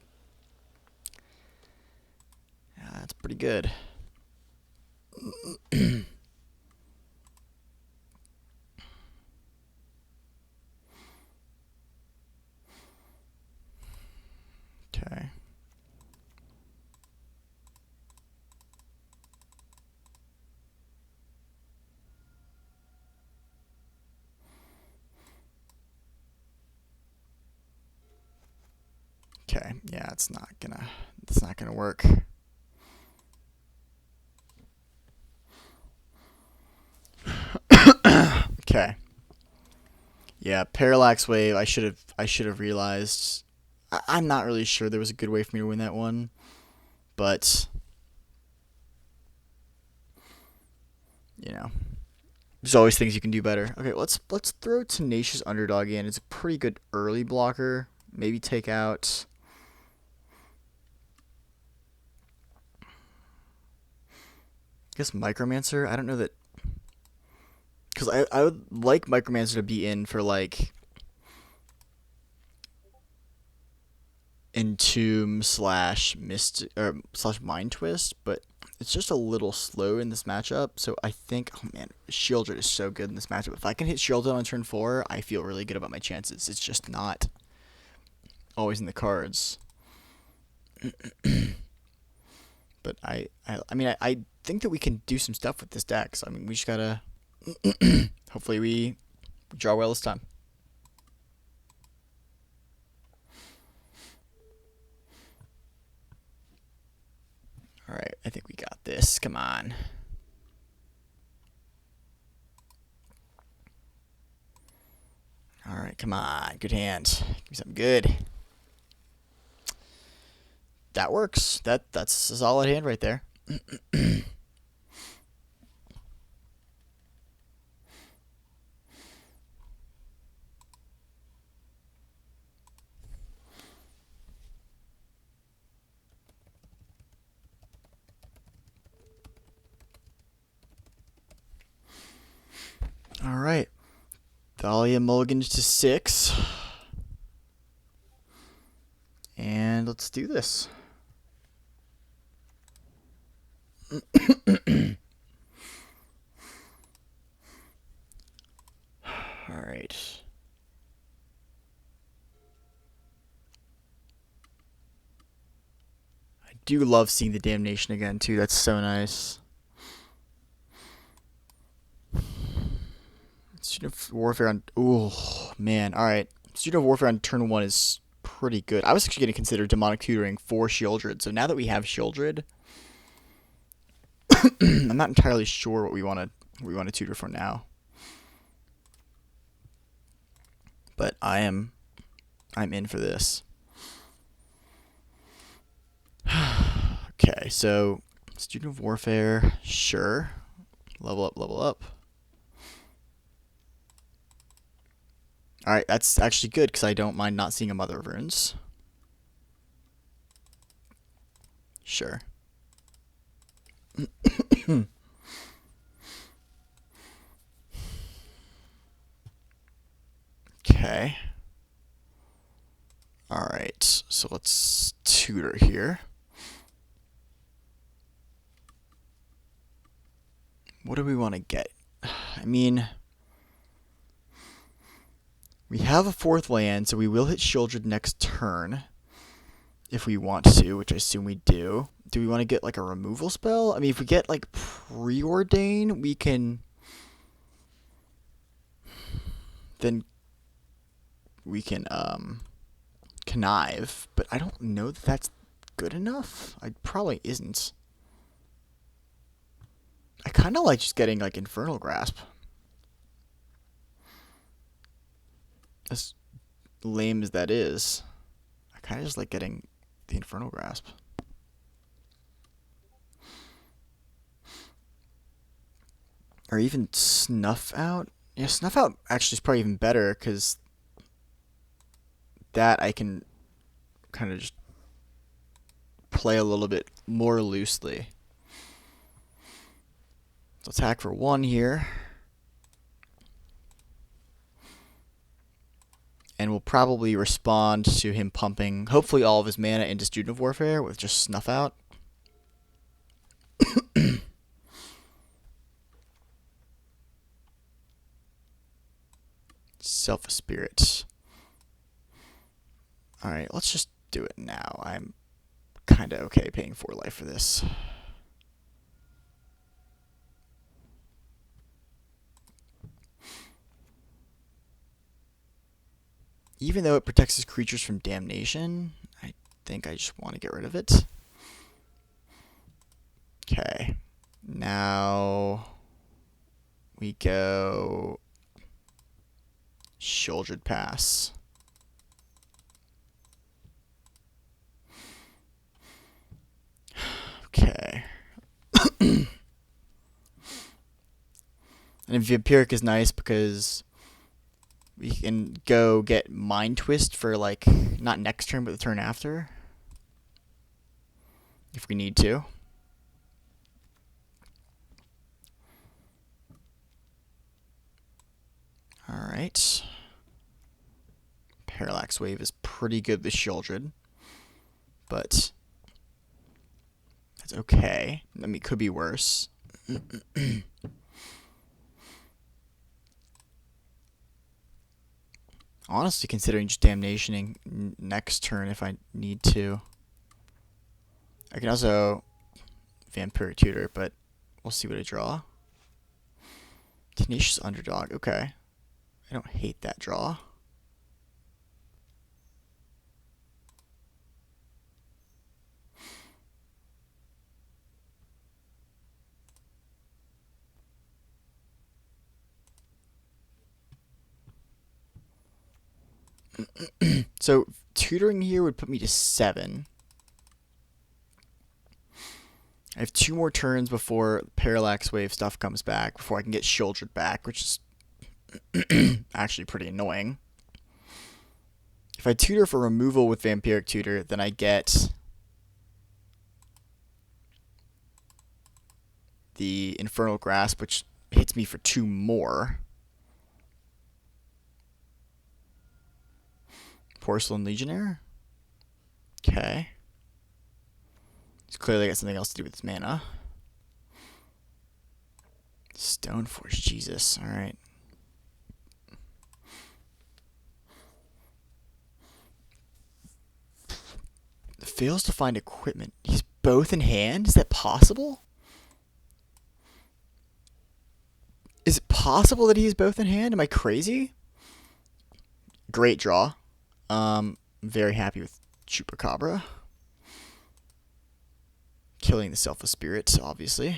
Yeah, that's pretty good. Okay. Okay, yeah, it's not gonna work. Okay. Yeah, Parallax Wave. I should have realized. I'm not really sure there was a good way for me to win that one, but you know, there's always things you can do better. Okay, let's throw Tenacious Underdog in. It's a pretty good early blocker. Maybe take out. I guess Micromancer. I don't know that, because I would like Micromancer to be in for like Entomb slash Mist or slash Mind Twist, but it's just a little slow in this matchup. So I think, oh man, Shieldred is so good in this matchup. If I can hit Shieldred on turn 4, I feel really good about my chances. It's just not always in the cards. But I mean, I think that we can do some stuff with this deck. So I mean, we just gotta hopefully we draw well this time. All right, I think we got this. Come on. All right, come on. Good hand. Give me something good. That works. That's a solid hand right there. All right. Thalia mulligans to 6. And let's do this. All right. I do love seeing the Damnation again, too. That's so nice. Student of Warfare on... Oh, man. All right. Student of Warfare on turn 1 is pretty good. I was actually going to consider Demonic Tutoring for Shieldred. So now that we have Shieldred, I'm not entirely sure what we want to tutor for now. But I'm in for this. Okay, so Student of Warfare, sure. Level up, level up. Alright, that's actually good, because I don't mind not seeing a Mother of Runes. Sure. Okay. Alright, so let's tutor here. What do we want to get? I mean, we have a 4th land, so we will hit Shieldred next turn. If we want to, which I assume we do. Do we want to get like a removal spell? I mean, if we get like Preordain, we can... Then we can connive, but I don't know that that's good enough. It probably isn't. I kind of like just getting like Infernal Grasp. As lame as that is, I kind of just like getting the Infernal Grasp. Or even Snuff Out. Yeah, Snuff Out actually is probably even better, because that I can kind of just play a little bit more loosely. So attack for 1 here. And we'll probably respond to him pumping, hopefully, all of his mana into Student of Warfare with just Snuff Out. Self-Spirit. Alright, let's just do it now. I'm kind of okay paying 4 life for this. Even though it protects his creatures from damnation, I think I just want to get rid of it. Okay. Now we go Shieldred Pass. Okay. And Vampiric is nice because we can go get Mind Twist for, like, not next turn, but the turn after. If we need to. Alright. Parallax Wave is pretty good with Shieldred. But that's okay. I mean, it could be worse. Honestly, considering just damnationing next turn if I need to. I can also Vampiric Tutor, but we'll see what I draw. Tenacious Underdog, okay. I don't hate that draw. So tutoring here would put me to 7. I have 2 more turns before Parallax Wave stuff comes back, before I can get Shieldred back, which is actually pretty annoying. If I tutor for removal with Vampiric Tutor, then I get the Infernal Grasp, which hits me for 2 more. Porcelain Legionnaire? Okay. He's clearly got something else to do with his mana. Stoneforge, Jesus. Alright. Fails to find equipment. He's both in hand? Is that possible? Is it possible that he's both in hand? Am I crazy? Great draw. Very happy with Chupacabra. Killing the Selfless Spirit, obviously.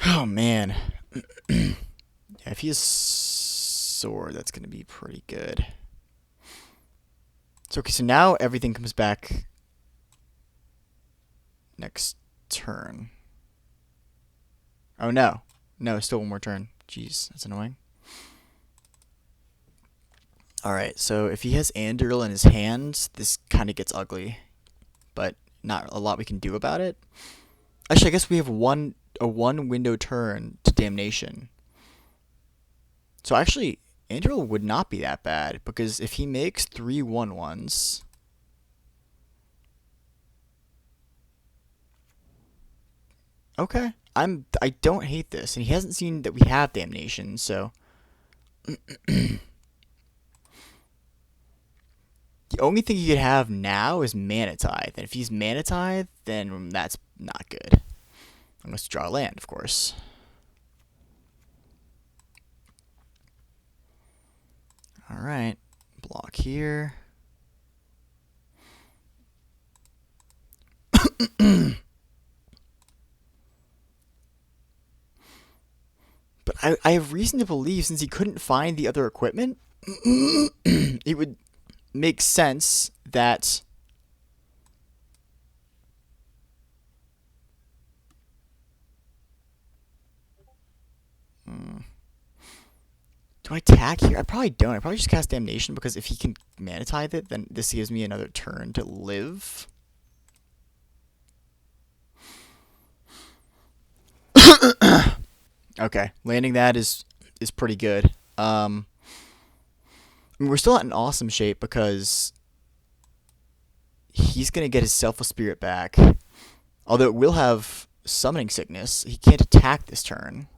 Oh, man. Yeah, if he has Sword, that's going to be pretty good. So, okay, so now everything comes back next turn. Oh, no. No, still one more turn. Jeez, that's annoying. Alright, so if he has Anduril in his hands, this kind of gets ugly. But not a lot we can do about it. Actually, I guess we have a one window turn to Damnation. So actually, Anduril would not be that bad, because if he makes 3 1/1s... Okay, I don't hate this, and he hasn't seen that we have Damnation, so... The only thing he could have now is Mana Tithe, and if he's Mana Tithe, then that's not good. Unless you draw a land, of course. Alright, block here. But I have reason to believe, since he couldn't find the other equipment, it would make sense that... Do I attack here? I probably don't. I probably just cast Damnation, because if he can Mana Tithe it, then this gives me another turn to live. Okay, landing that is pretty good. I mean, we're still not in awesome shape, because he's going to get his Selfless Spirit back. Although it will have Summoning Sickness. He can't attack this turn.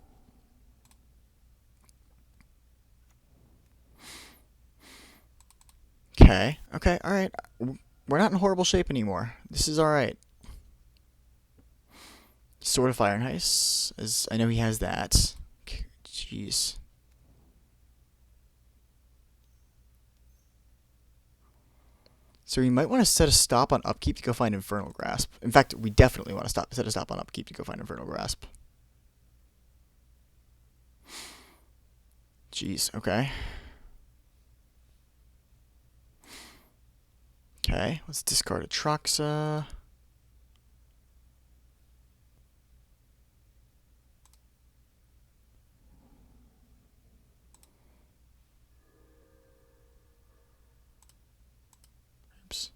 Okay, alright. We're not in horrible shape anymore. This is alright. Sword of Fire and Ice, as I know he has that. Jeez. So we might want to set a stop on upkeep to go find Infernal Grasp. In fact, we definitely want to set a stop on upkeep to go find Infernal Grasp. Jeez, okay. Okay, let's discard Atraxa. Oops.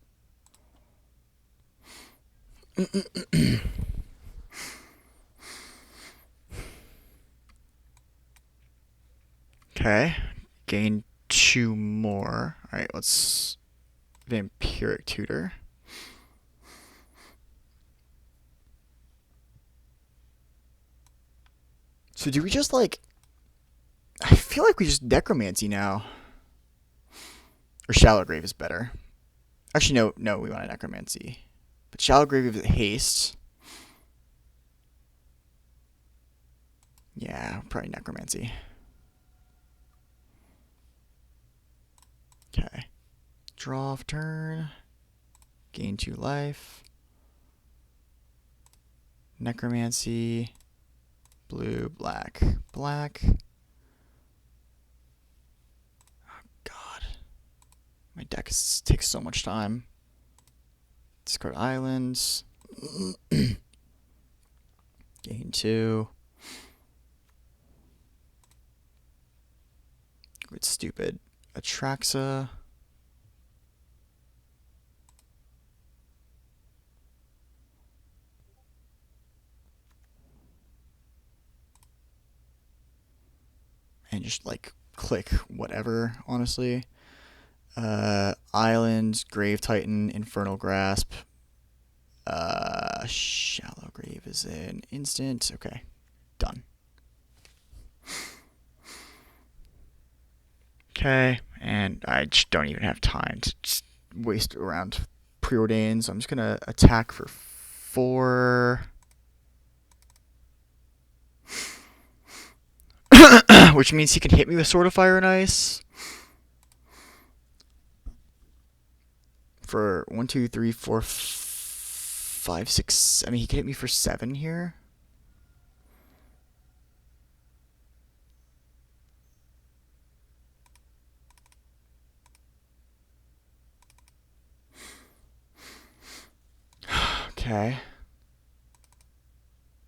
Okay, gain 2 more. Alright, let's Vampiric Tutor. So do we just like... I feel like we just Necromancy now. Or Shallow Grave is better. Actually, no, we want a Necromancy. But Shallow Grave is haste. Yeah, probably Necromancy. Okay. Draw off turn. Gain 2 life. Necromancy. Blue, black, black. Oh, God. My deck takes so much time. Discard islands. Gain 2. It's stupid. Atraxa. And just like click whatever, honestly. Island, Grave Titan, Infernal Grasp. Shallow Grave is an instant. Okay, done. Okay, and I just don't even have time to just waste around Preordain, so I'm just gonna attack for 4. Which means he can hit me with Sword of Fire and Ice. For 1, 2, 3, 4, 5, 6. I mean, he can hit me for 7 here. Okay.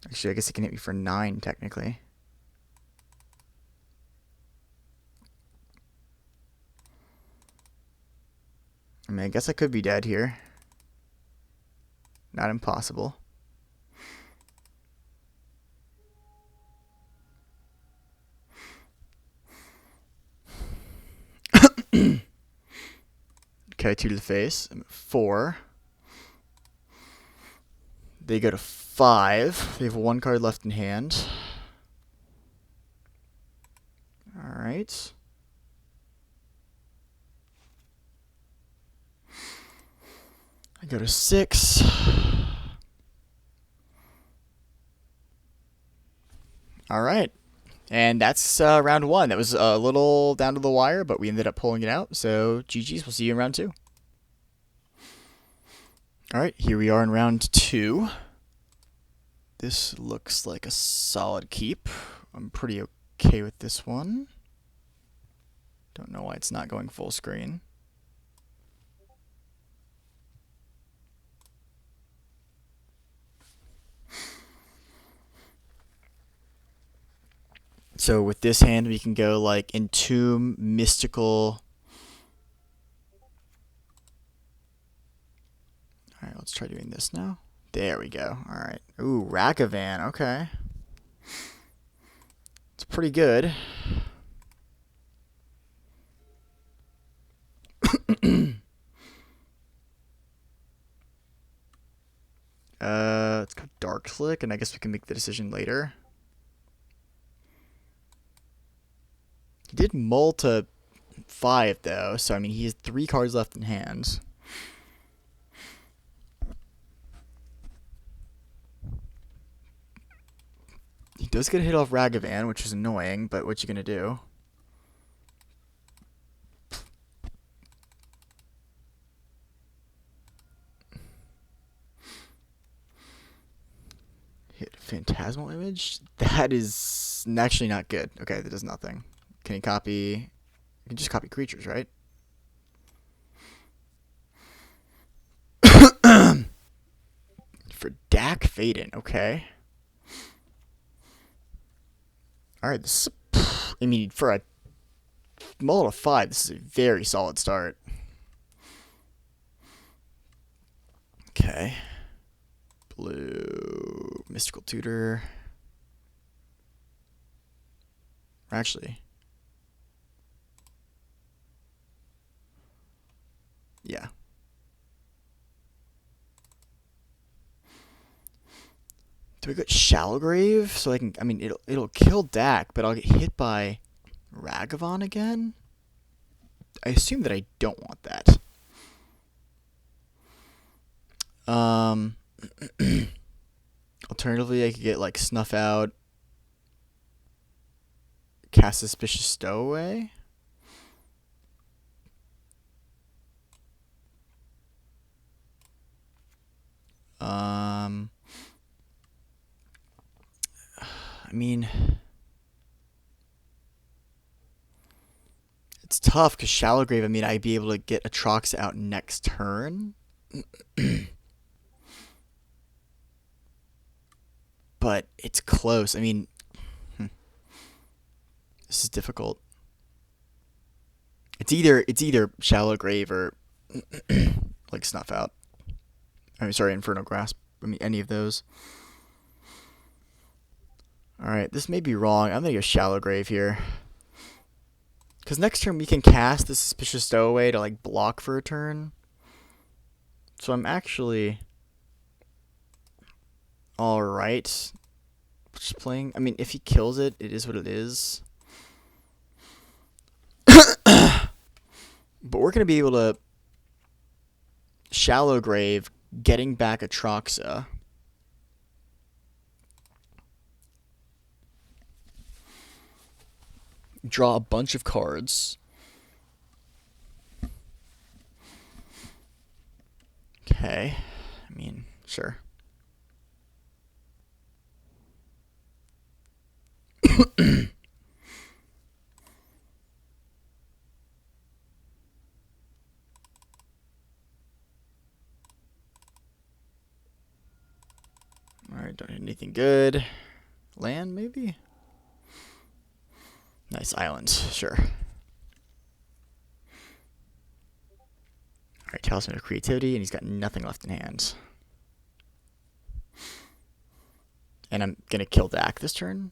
Actually, I guess he can hit me for 9, technically. I mean, I guess I could be dead here. Not impossible. Okay, 2 to the face. I'm at 4. They go to 5. They have 1 card left in hand. Alright. I go to 6. Alright. And that's round 1. That was a little down to the wire, but we ended up pulling it out. So, GG's. We'll see you in round 2. Alright, here we are in round 2. This looks like a solid keep. I'm pretty okay with this one. Don't know why it's not going full screen. So with this hand, we can go like Entomb, Mystical. Alright, let's try doing this now. There we go. Alright. Ooh, Ragavan. Okay. It's pretty good. Let's go Dark Click, and I guess we can make the decision later. He did mull to 5, though, so I mean, he has 3 cards left in hand. He does get a hit off Ragavan, which is annoying, but what you gonna do? Hit Phantasmal Image? That is actually not good. Okay, that does nothing. Can he copy? You can just copy creatures, right? For Dak Faden, okay. Alright, this is I mean, for a mull of 5, this is a very solid start. Okay. Blue, Mystical Tutor. Actually, yeah. Do we go Shallow Grave? So I can, I mean, it'll kill Dak, but I'll get hit by Ragavan again? I assume that I don't want that. Alternatively, I could get like Snuff Out, cast Suspicious Stowaway. I mean, it's tough because Shallow Grave, I mean, I'd be able to get Atrox out next turn. But it's close. I mean, this is difficult. It's either Shallow Grave or like Snuff Out. I mean, sorry, Inferno Grasp. I mean, any of those. Alright, this may be wrong. I'm going to go Shallow Grave here. Because next turn we can cast the Suspicious Stowaway to, like, block for a turn. So I'm actually alright. Just playing. I mean, if he kills it, it is what it is. But we're going to be able to Shallow Grave, getting back Atroxa. Draw a bunch of cards. Okay. I mean, sure. Alright, don't hit anything good. Land, maybe? Nice island, sure. Alright, Talisman of Creativity, and he's got nothing left in hand. And I'm gonna kill Dak this turn.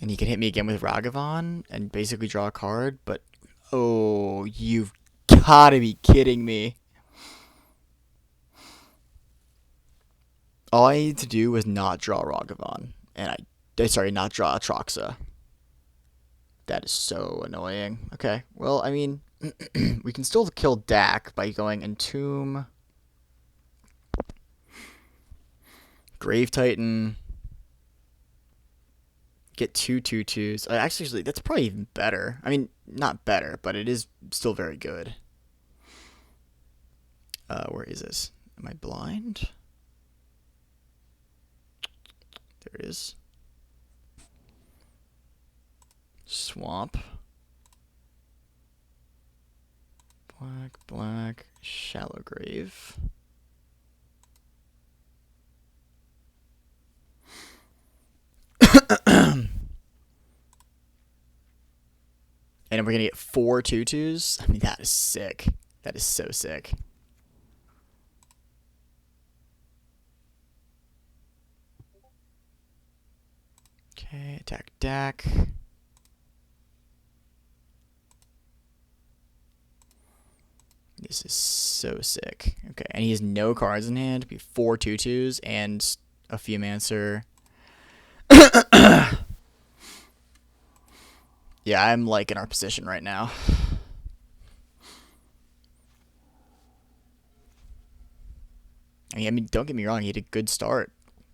And he can hit me again with Ragavan and basically draw a card, but oh, you've gotta be kidding me. All I needed to do was not draw Ragavan, and not draw Atraxa. That is so annoying. Okay, well, I mean, we can still kill Dak by going Entomb, Grave Titan, get 2/2/2s. Actually, that's probably even better. I mean, not better, but it is still very good. Where is this? Am I blind? There it is. Swamp. Black, Shallow Grave. And we're going to get 4 2/2s. I mean, that is sick. That is so sick. Okay, attack Dak. This is so sick. Okay, and he has no cards in hand. Be 4 2/2s and a Fumancer. Yeah, I'm like in our position right now. I mean, don't get me wrong. He had a good start,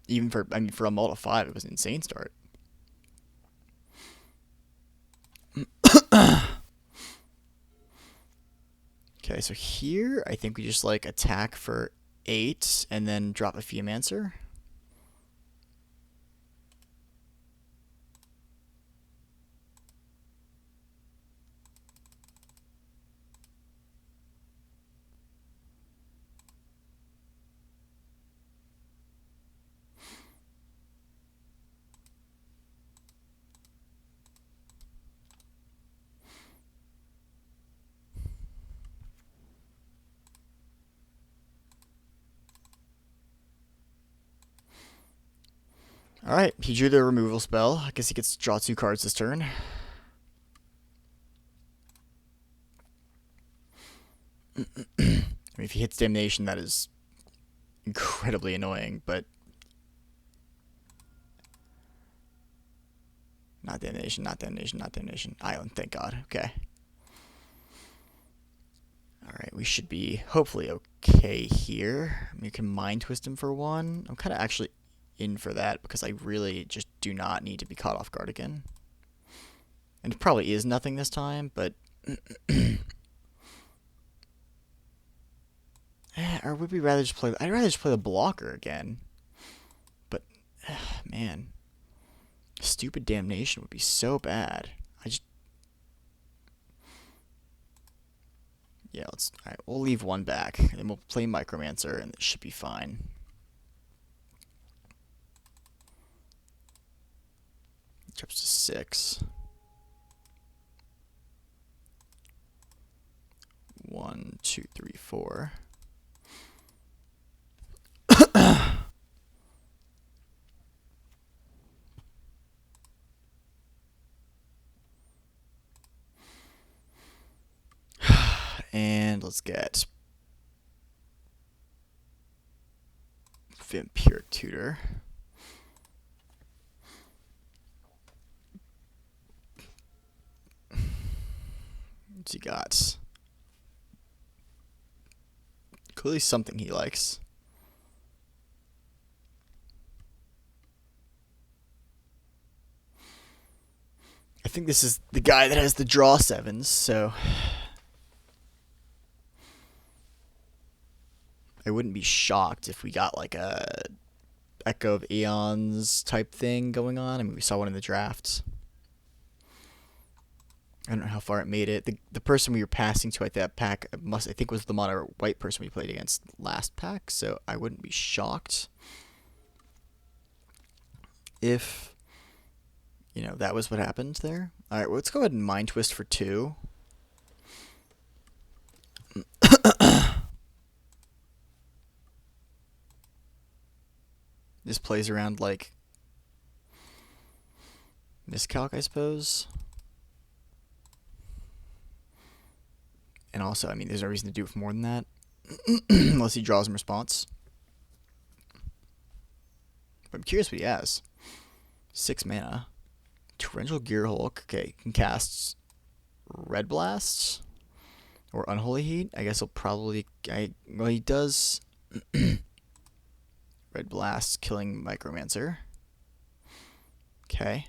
even for for a Multi 5, it was an insane start. Okay, so here I think we just like attack for 8 and then drop a Fumancer. Alright, he drew the removal spell. I guess he gets to draw 2 cards this turn. I mean, if he hits Damnation, that is incredibly annoying, but... Not Damnation, not Damnation, not Damnation. Island, thank God. Okay. Alright, we should be hopefully okay here. We can Mind Twist him for 1. I'm kind of actually in for that because I really just do not need to be caught off guard again. And it probably is nothing this time, but... or would we rather just play... I'd rather just play the blocker again. But, man. Stupid Damnation would be so bad. Yeah, alright, we'll leave 1 back. And then we'll play Micromancer, and it should be fine. Drops to 6. 1, 2, 3, 4. And let's get Vampiric Tutor. What's he got? Clearly something he likes. I think this is the guy that has the draw 7s, so... I wouldn't be shocked if we got like a Echo of Aeons type thing going on. I mean, we saw one in the drafts. I don't know how far it made it. The person we were passing to at that pack I think was the mono white person we played against last pack, so I wouldn't be shocked if you know, that was what happened there. Alright, well, let's go ahead and Mind Twist for 2. This plays around like Miscalc, I suppose. And also, I mean, there's no reason to do it for more than that. Unless he draws in response. But I'm curious what he has. 6 mana. Torrential Gearhulk. Okay, can cast Red Blast or Unholy Heat. I guess he'll probably. Well, he does. Red Blast, killing Micromancer. Okay.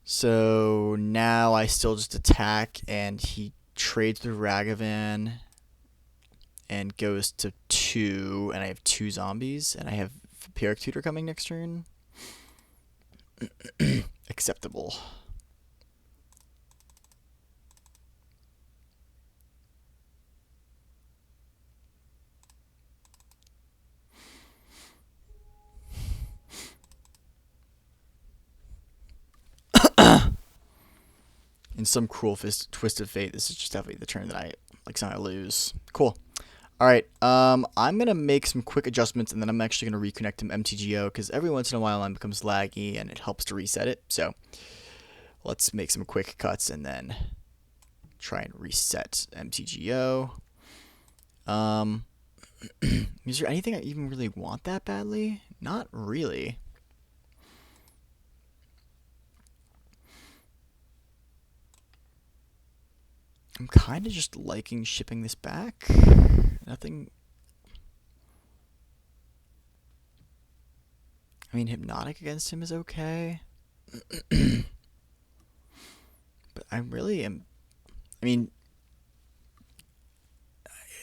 So now I still just attack, and he trades with Ragavan and goes to 2, and I have 2 zombies, and I have Vampiric Tutor coming next turn. Acceptable. In some cruel twist of fate, this is just definitely the turn that I somehow lose. Cool. All right. I'm gonna make some quick adjustments, and then I'm actually gonna reconnect him MTGO because every once in a while it becomes laggy, and it helps to reset it. So let's make some quick cuts and then try and reset MTGO. Is there anything I even really want that badly? Not really. I'm kind of just liking shipping this back. Nothing. I mean, Hypnotic against him is okay. But I really am. I mean,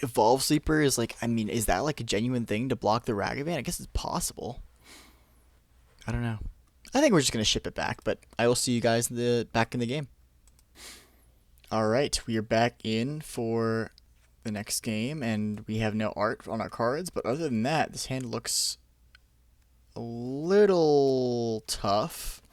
Evolve Sleeper is like. I mean, is that like a genuine thing to block the Ragavan? I guess it's possible. I don't know. I think we're just gonna ship it back, but I will see you guys back in the game. Alright, we are back in for the next game, and we have no art on our cards, but other than that, this hand looks a little tough.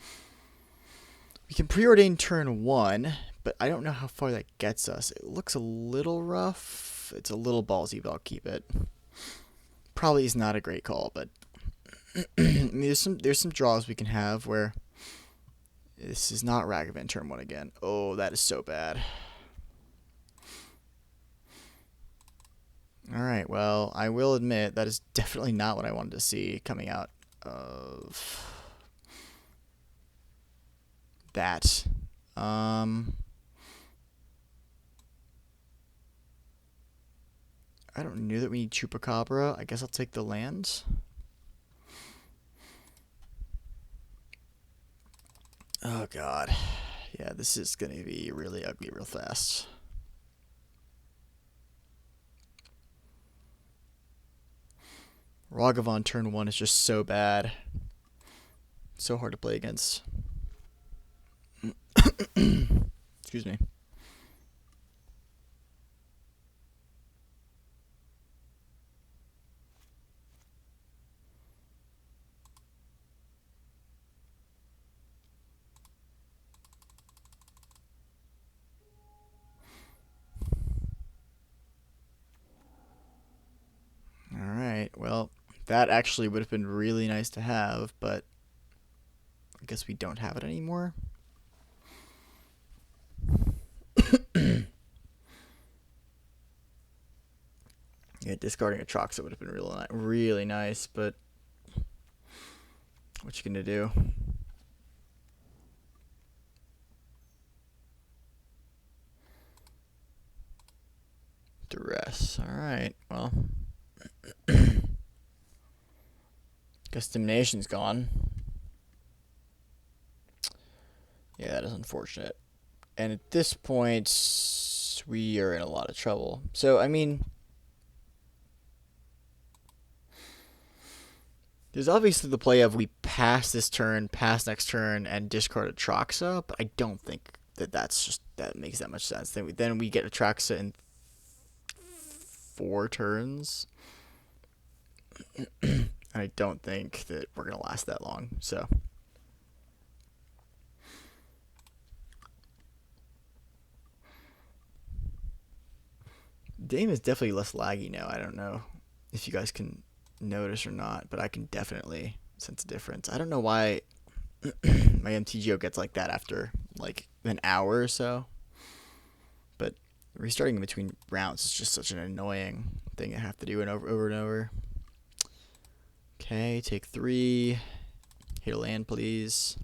We can preordain turn 1, but I don't know how far that gets us. It looks a little rough. It's a little ballsy, but I'll keep it. Probably is not a great call, but I mean, there's some draws we can have where this is not Ragavan turn 1 again. Oh, that is so bad. Alright, well, I will admit that is definitely not what I wanted to see coming out of that. I don't know that we need Chupacabra. I guess I'll take the land. Oh, God. Yeah, this is going to be really ugly real fast. Ragavan turn 1 is just so bad. So hard to play against. Excuse me. Alright, well, that actually would have been really nice to have, but I guess we don't have it anymore. Yeah, discarding a Troxa would have been really nice, but what you gonna do? Duress. Alright, well. Guess Domination's gone. Yeah, that is unfortunate. And at this point, we are in a lot of trouble. So, I mean, there's obviously the play of we pass this turn, pass next turn, and discard a Troxa, but I don't think that makes that much sense. Then we get a Troxa in 4 turns. I don't think that we're going to last that long, so. Game is definitely less laggy now. I don't know if you guys can notice or not, but I can definitely sense a difference. I don't know why my MTGO gets like that after like an hour or so, but restarting in between rounds is just such an annoying thing I have to do over and over. Okay, take 3. Hit a land, please.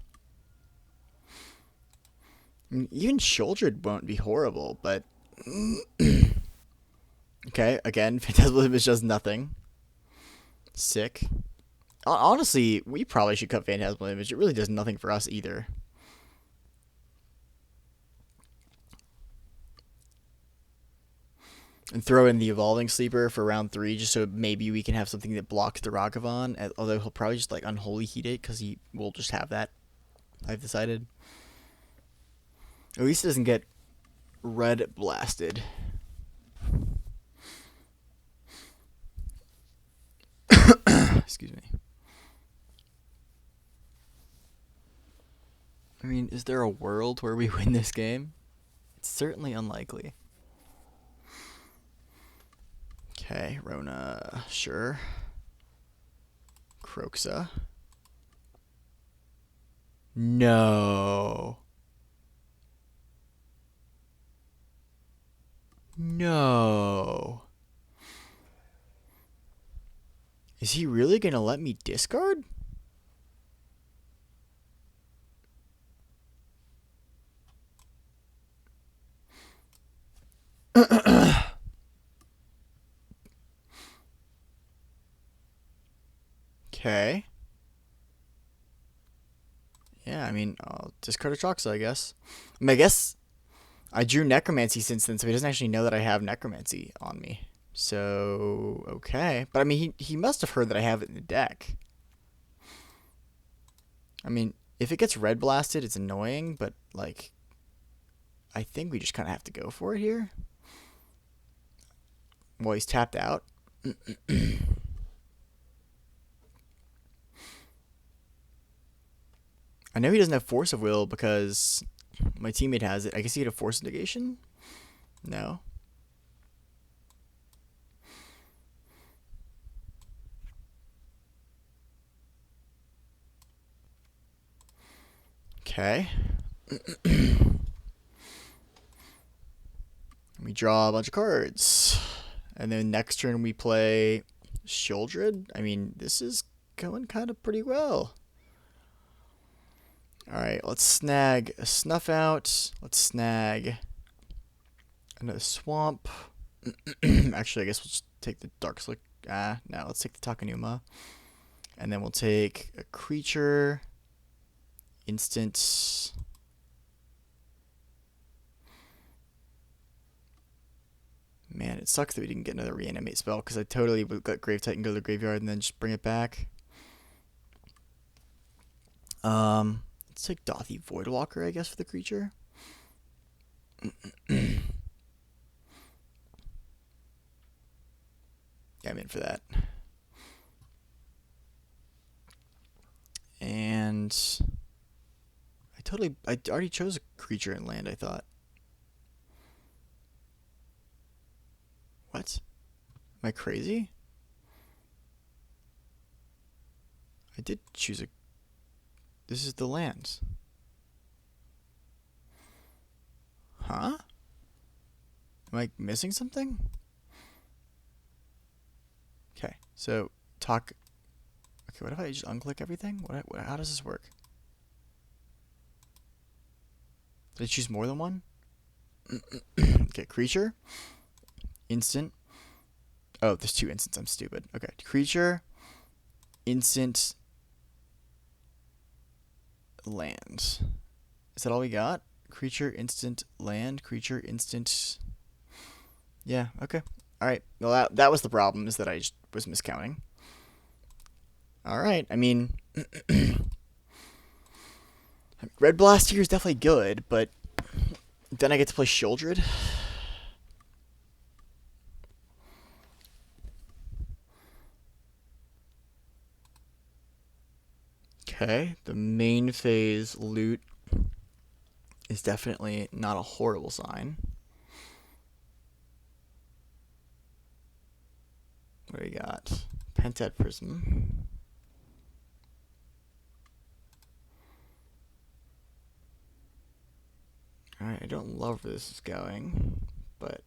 I mean, even Shouldred won't be horrible, but okay, again, Phantasmal Image does nothing. Sick. Honestly, we probably should cut Phantasmal Image. It really does nothing for us either. And throw in the Evolving Sleeper for round 3, just so maybe we can have something that blocks the Ragavan. Although he'll probably just like Unholy Heat it, because he will just have that, I've decided. At least it doesn't get red blasted. Excuse me. I mean, is there a world where we win this game? It's certainly unlikely. Okay, Rona, sure. Kroxa. No. No. Is he really gonna let me discard? Okay. Yeah, I mean, I'll discard a Troxa, I guess. I guess I drew Necromancy since then, so he doesn't actually know that I have Necromancy on me. So, okay. But I mean, he must have heard that I have it in the deck. I mean, if it gets red blasted, it's annoying, but, like, I think we just kind of have to go for it here. Well, he's tapped out. I know he doesn't have Force of Will because my teammate has it. I guess he had a Force Negation? No. Okay. We draw a bunch of cards. And then next turn we play Shouldred. I mean, this is going kind of pretty well. Alright, let's snag a Snuff Out. Let's snag another Swamp. Actually, I guess we'll just take the Dark Slick. No, let's take the Takenuma. And then we'll take a creature. Instant. Man, it sucks that we didn't get another reanimate spell, because I totally would let Grave Titan go to the graveyard and then just bring it back. Let's take Dothy Voidwalker, I guess, for the creature. Yeah, I'm in for that. And I already chose a creature in land, I thought. What? Am I crazy? I did choose a... This is the lands. Huh? Am I missing something? Okay, so talk... Okay, what if I just unclick everything? How does this work? Did I choose more than one? Okay, creature. Instant. Oh, there's 2 instants. I'm stupid. Okay, creature. Instant. Land. Is that all we got? Creature, instant, land, creature, instant. Yeah, okay. Alright, well that was the problem, is that I just was miscounting. Alright, I mean... Red Blast here is definitely good, but then I get to play Shouldred. Okay, the main phase loot is definitely not a horrible sign. What do we got? Pentad Prism. Alright, I don't love where this is going, but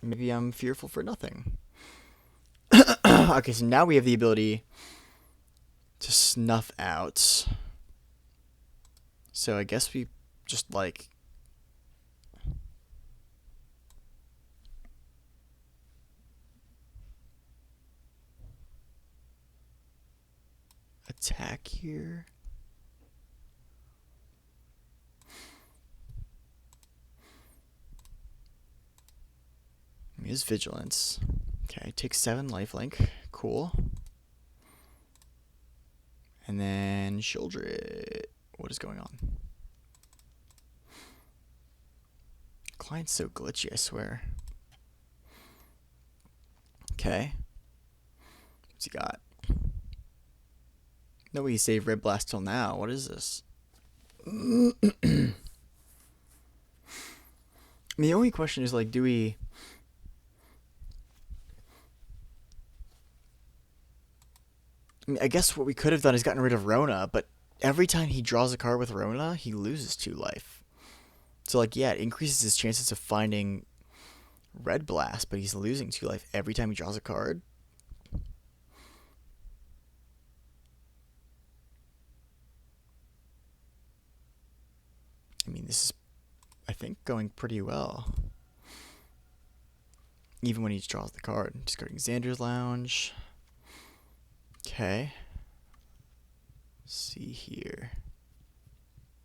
maybe I'm fearful for nothing. Okay, so now we have the ability to snuff out. So I guess we just like attack here. Use vigilance. Okay, take 7 lifelink. Cool. And then Shieldred. What is going on? Client's so glitchy, I swear. Okay. What's he got? Nobody saved Red Blast till now. What is this? The only question is, like, do we... I mean, I guess what we could have done is gotten rid of Rona, but every time he draws a card with Rona, he loses 2 life. So, like, yeah, it increases his chances of finding Red Blast, but he's losing 2 life every time he draws a card. I mean, this is, I think, going pretty well. Even when he draws the card. Discarding Xander's Lounge. Okay. Let's see here.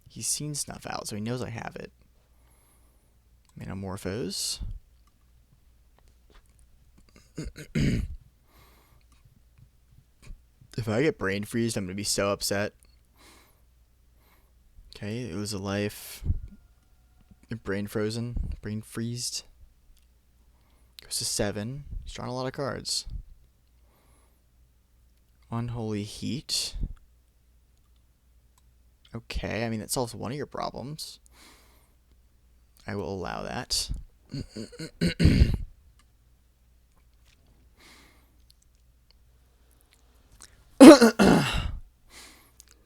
He's seen Snuff Out, so he knows I have it. Metamorphose. If I get Brain Freezed, I'm going to be so upset. Okay, it was a life. Brain Frozen. Brain Freezed. Goes to 7. He's drawing a lot of cards. Unholy Heat. Okay, I mean, that solves one of your problems. I will allow that.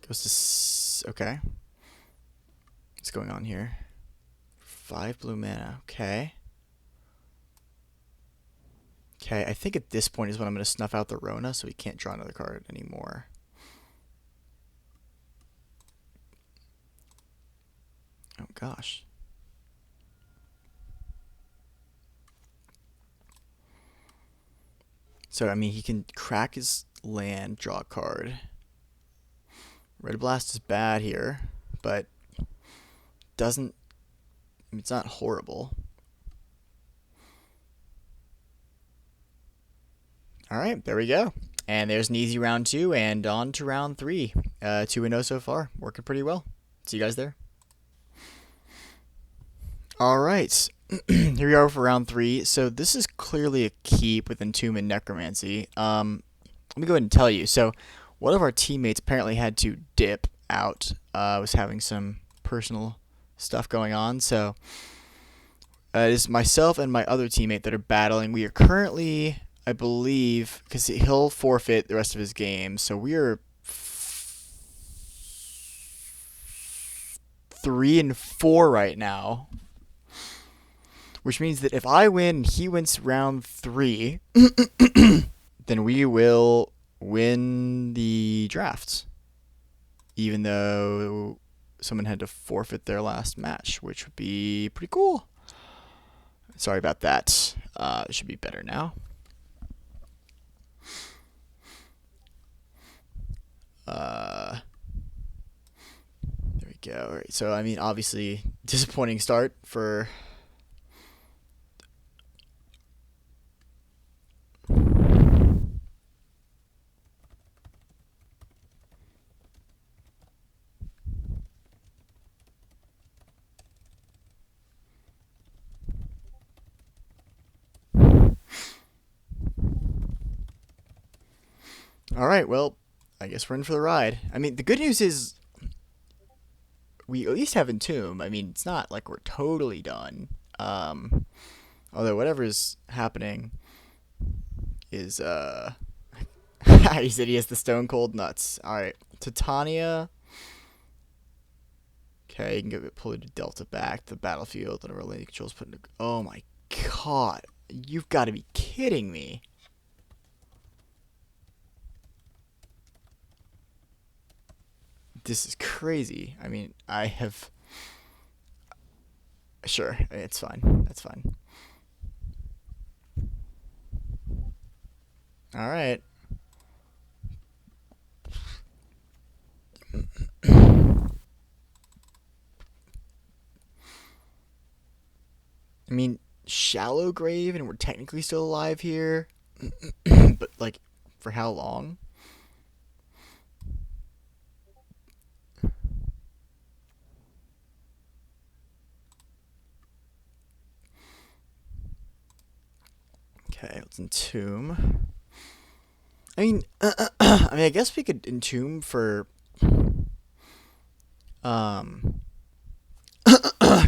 Goes to... Okay. What's going on here? 5 blue mana. Okay. Okay, I think at this point is when I'm going to snuff out the Rona so he can't draw another card anymore. Oh, gosh. So, I mean, he can crack his land, draw a card. Red Blast is bad here, but doesn't... I mean, it's not horrible. Alright, there we go. And there's an easy round 2, and on to round 3. 2-0 so far. Working pretty well. See you guys there. Alright. Here we are for round 3. So this is clearly a keep with Entomb and Necromancy. Let me go ahead and tell you. So one of our teammates apparently had to dip out. Was having some personal stuff going on. So it is myself and my other teammate that are battling. We are currently, I believe, because he'll forfeit the rest of his game. So we are 3-4 right now. Which means that if I win and he wins round 3, then we will win the draft. Even though someone had to forfeit their last match, which would be pretty cool. Sorry about that. It should be better now. There we go. All right. So, I mean, obviously, disappointing start for... All right, well, I guess we're in for the ride. I mean, the good news is we at least have Entomb. I mean, it's not like we're totally done. Although whatever's happening is he said he has the stone cold nuts. All right, Titania. Okay, you can get polluted Delta back to the battlefield and related controls put into. Oh my god, you've got to be kidding me. This is crazy. I mean, I have. Sure, it's fine. That's fine. All right. I mean, shallow grave, and we're technically still alive here, but like, for how long? Okay, let's entomb. I mean, I guess we could entomb for um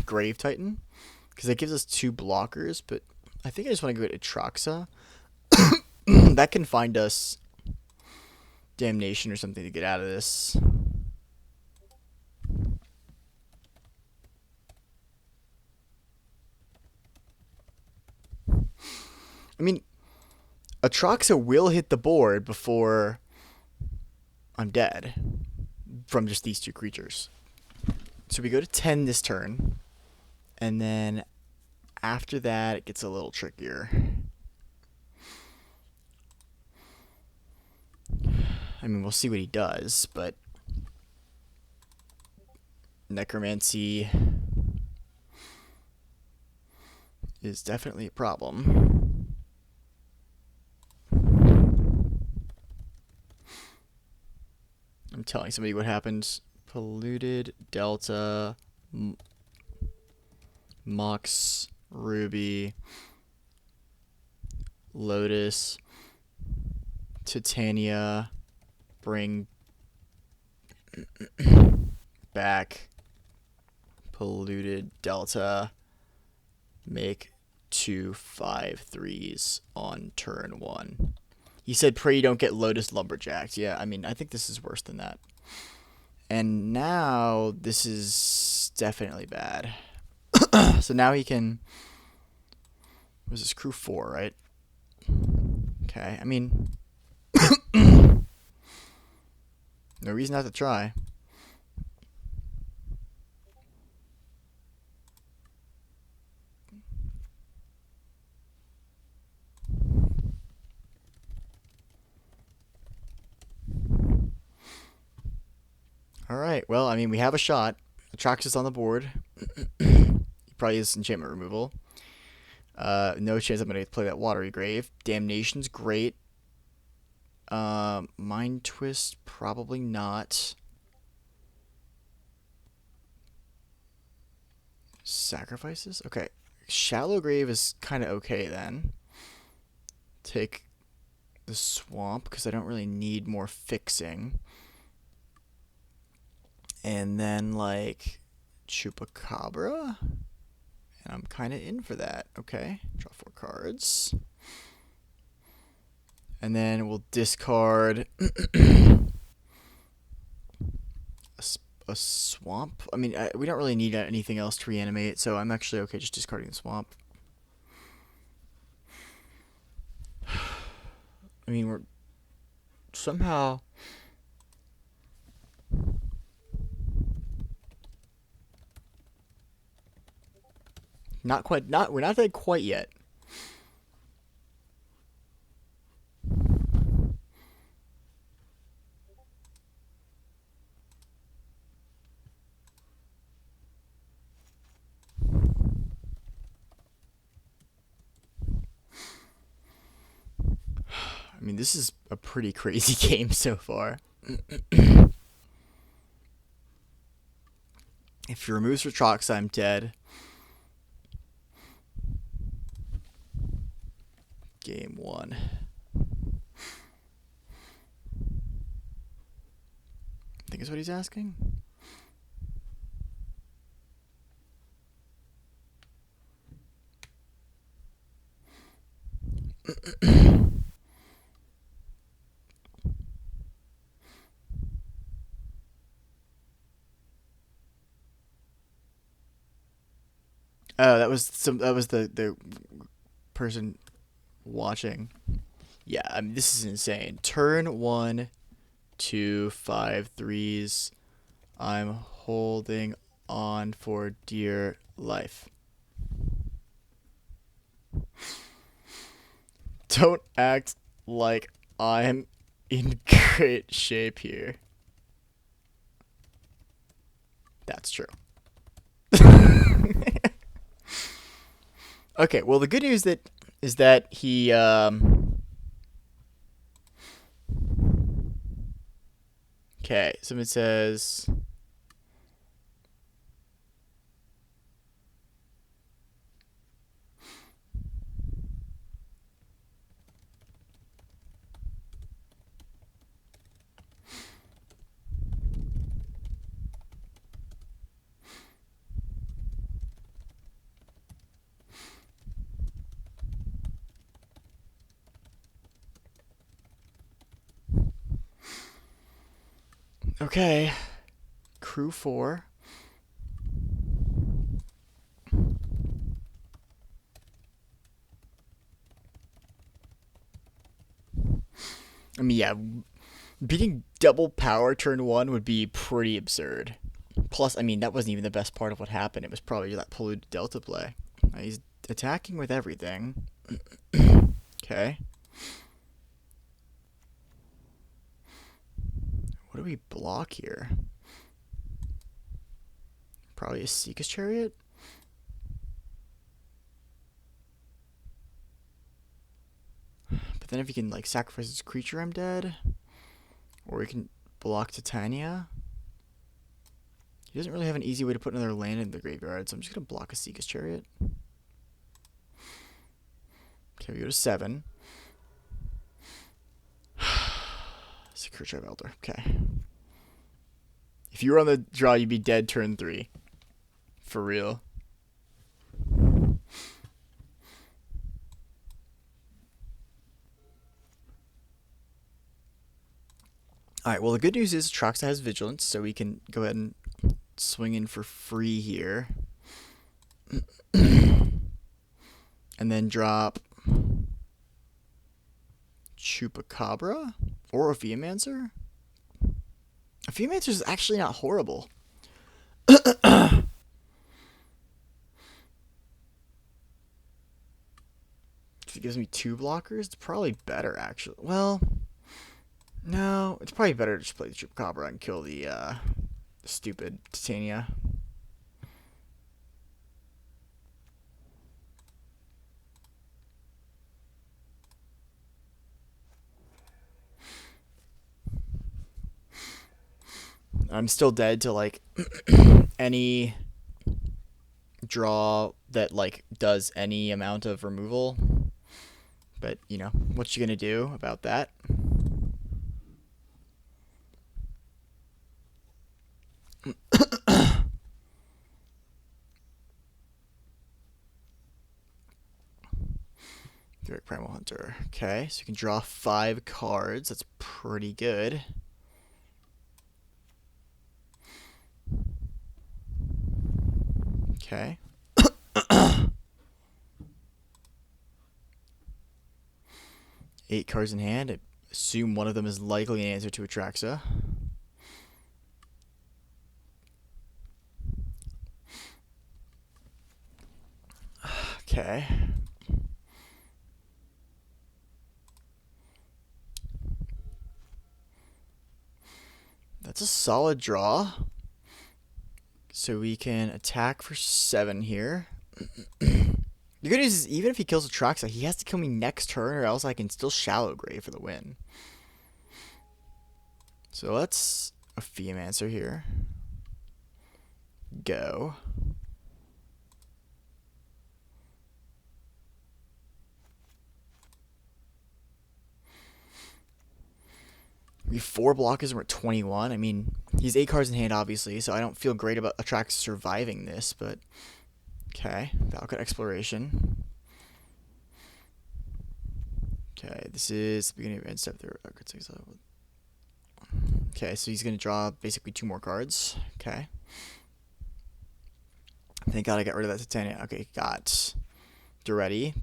Grave Titan because that gives us two blockers. But I think I just want to go to Atraxa. That can find us Damnation or something to get out of this. I mean, Atraxa will hit the board before I'm dead from just these two creatures. So we go to 10 this turn, and then after that it gets a little trickier. I mean, we'll see what he does, but Necromancy is definitely a problem. I'm telling somebody what happens. Polluted Delta, Mox, Ruby, Lotus, Titania, bring back Polluted Delta, make 2 5/3s on turn 1. He said pray you don't get Lotus Lumberjacks. Yeah, I mean, I think this is worse than that. And now this is definitely bad. So now he can. Was this crew 4, right? Okay, I mean. No reason not to try. Alright, well, I mean, we have a shot. Atraxas on the board. He probably has enchantment removal. No chance I'm going to play that Watery Grave. Damnation's great. Mind Twist, probably not. Sacrifices? Okay. Shallow Grave is kind of okay then. Take the Swamp, because I don't really need more fixing. And then, like, Chupacabra? And I'm kind of in for that. Okay. Draw 4 cards. And then we'll discard a swamp. I mean, we don't really need anything else to reanimate, so I'm actually okay just discarding the swamp. I mean, we're somehow... we're not dead quite yet. I mean, this is a pretty crazy game so far. If he removes Retrox, I'm dead. Game 1. is what he's asking? Oh, that was the person watching. Yeah, I mean, this is insane. Turn 1, 2, 5 threes. I'm holding on for dear life. Don't act like I'm in great shape here. That's true. Okay, well the good news is that he okay, someone says okay, crew 4. I mean, yeah, beating double power turn 1 would be pretty absurd. Plus, I mean, that wasn't even the best part of what happened. It was probably that polluted delta play. He's attacking with everything. Okay. What do we block here? Probably a Seeker's Chariot? But then if he can, like, sacrifice his creature, I'm dead. Or we can block Titania. He doesn't really have an easy way to put another land in the graveyard, so I'm just going to block a Seeker's Chariot. Okay, we go to 7. Secure Tribe Elder. Okay. If you were on the draw, you'd be dead turn 3. For real. Alright, well the good news is Troxa has Vigilance, so we can go ahead and swing in for free here. And then drop Chupacabra or Ophiumancer. Ophiumancer is actually not horrible. If it gives me 2 blockers, it's probably better actually. Well, no, it's probably better to just play the Chupacabra and kill the stupid Titania. I'm still dead to like any draw that like does any amount of removal. But, you know, what you gonna do about that? Direct Primal Hunter. Okay, so you can draw 5 cards. That's pretty good. Okay. 8 cards in hand. I assume one of them is likely an answer to Atraxa. Okay. That's a solid draw. So we can attack for 7 here. The good news is, even if he kills Atraxa, he has to kill me next turn, or else I can still Shallow Grave for the win. So let's Ophiumancer here. Go. We 4 blockers and we're at 21. I mean, he's 8 cards in hand, obviously, so I don't feel great about Atraxa surviving this, but okay. Valakut Exploration. Okay, this is the beginning of end step. Okay, so he's gonna draw basically 2 more cards. Okay. Thank God I got rid of that Titania. Okay, got Duretti.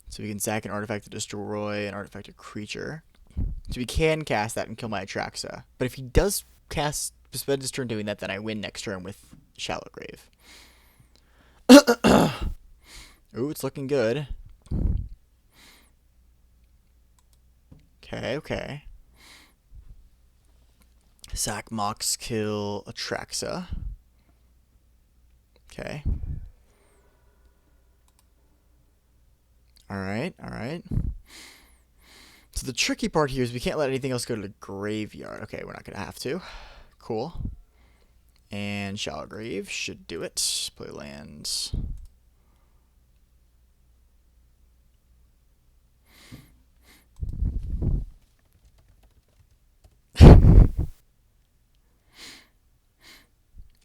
So we can sack an artifact to destroy an artifact creature. So we can cast that and kill my Atraxa. But if he does spend his turn doing that, then I win next turn with Shallow Grave. Ooh, it's looking good. Okay. Sack Mox, kill Atraxa. Okay. Alright. So the tricky part here is we can't let anything else go to the graveyard. Okay, we're not going to have to. Cool. And Shallow Grave should do it. Play lands.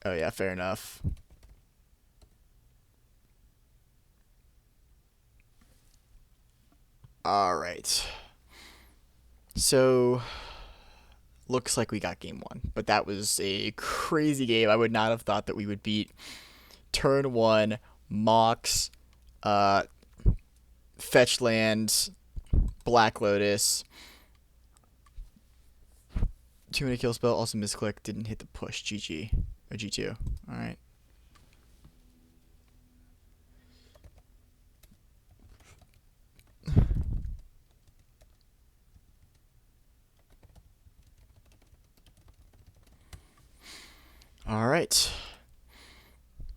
Oh yeah, fair enough. Alright. So, looks like we got game 1. But that was a crazy game. I would not have thought that we would beat turn 1, Mox, Fetch Land, Black Lotus. 2-minute kill spell, also misclick, didn't hit the push. GG. Or G2. Alright. Alright.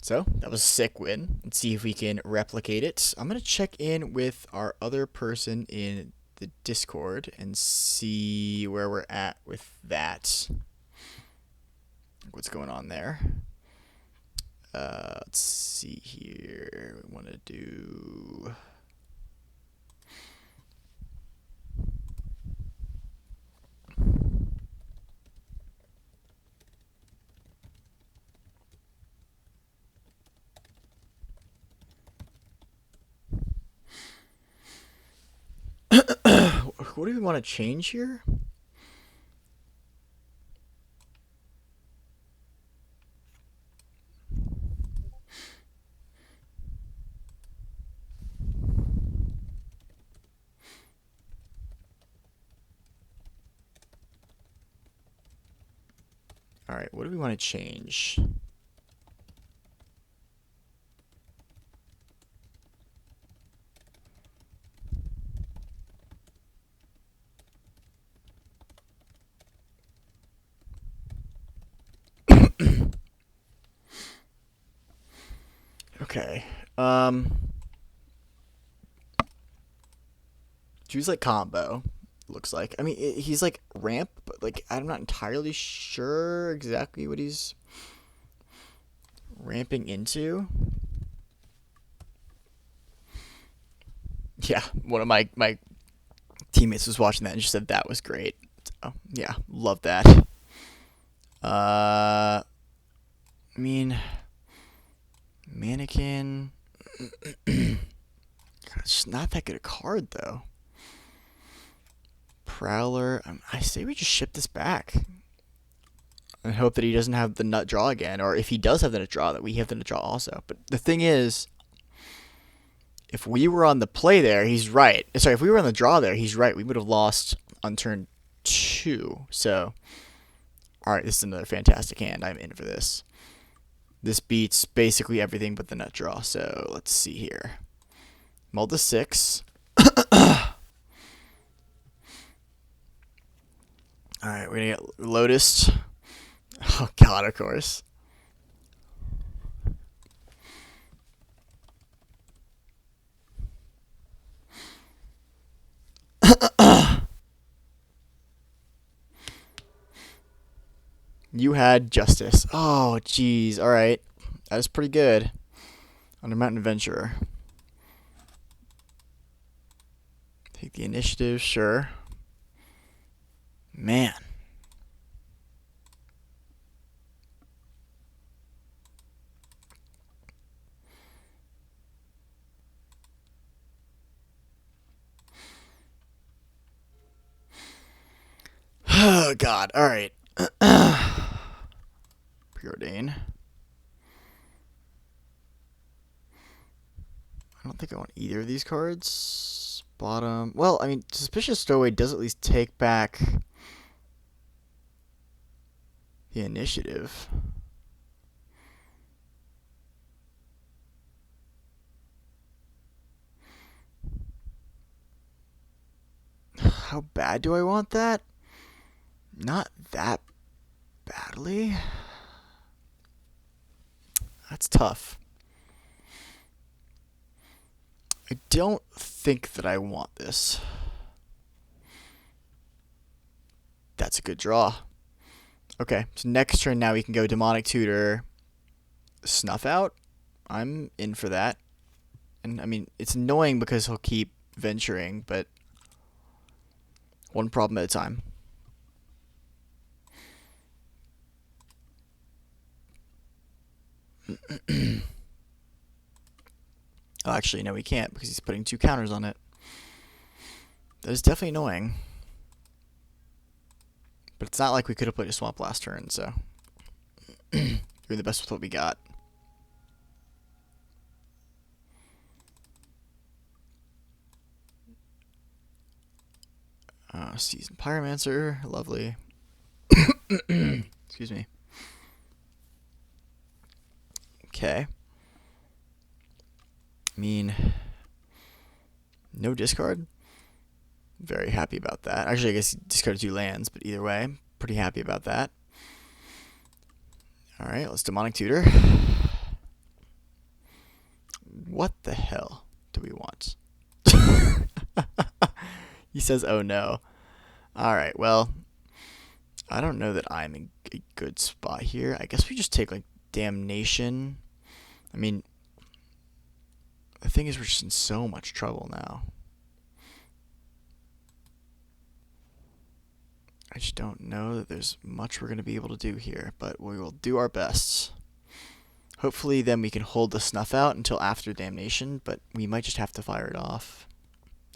So, that was a sick win. Let's see if we can replicate it. I'm going to check in with our other person in the Discord and see where we're at with that. What's going on there. Let's see here. We want to do... What do we want to change here? Alright, what do we want to change? Okay. Choose like combo. Looks like. I mean, he's like ramp, but like I'm not entirely sure exactly what he's ramping into. Yeah, one of my teammates was watching that and just said that was great. So yeah, love that. I mean, Mannequin. It's not that good a card though. Prowler. I say we just ship this back and hope that he doesn't have the nut draw again, or if he does have the nut draw, that we have the nut draw also. But the thing is, if we were on the play there, he's right. Sorry, if we were on the draw there, he's right. We would have lost on turn 2. So, alright, this is another fantastic hand. I'm in for this. This beats basically everything but the nut draw. So, let's see here. Mull to 6. Alright, we're going to get Lotus. Oh, God, of course. You had Justice. Oh, jeez. Alright. That was pretty good. Under Mountain Adventurer. Take the initiative, sure. Man. Oh, God. All right. Preordain. I don't think I want either of these cards. Bottom. Well, I mean, Suspicious Stowaway does at least take back the initiative. How bad do I want that? Not that badly. That's tough. I don't think that I want this. That's a good draw. Okay, so next turn now we can go Demonic Tutor, Snuff Out. I'm in for that. And I mean, it's annoying because he'll keep venturing, but one problem at a time. Oh, actually, no, we can't because he's putting 2 counters on it. That is definitely annoying. But it's not like we could have played a Swamp last turn, so doing the best with what we got. Seasoned Pyromancer, lovely. Excuse me. Okay. I mean, no discard. Very happy about that. Actually, I guess he discarded 2 lands, but either way, pretty happy about that. Alright, let's Demonic Tutor. What the hell do we want? He says, oh no. Alright, well, I don't know that I'm in a good spot here. I guess we just take, like, Damnation. I mean, the thing is, we're just in so much trouble now. I just don't know that there's much we're going to be able to do here, but we will do our best. Hopefully then we can hold the Snuff Out until after Damnation, but we might just have to fire it off.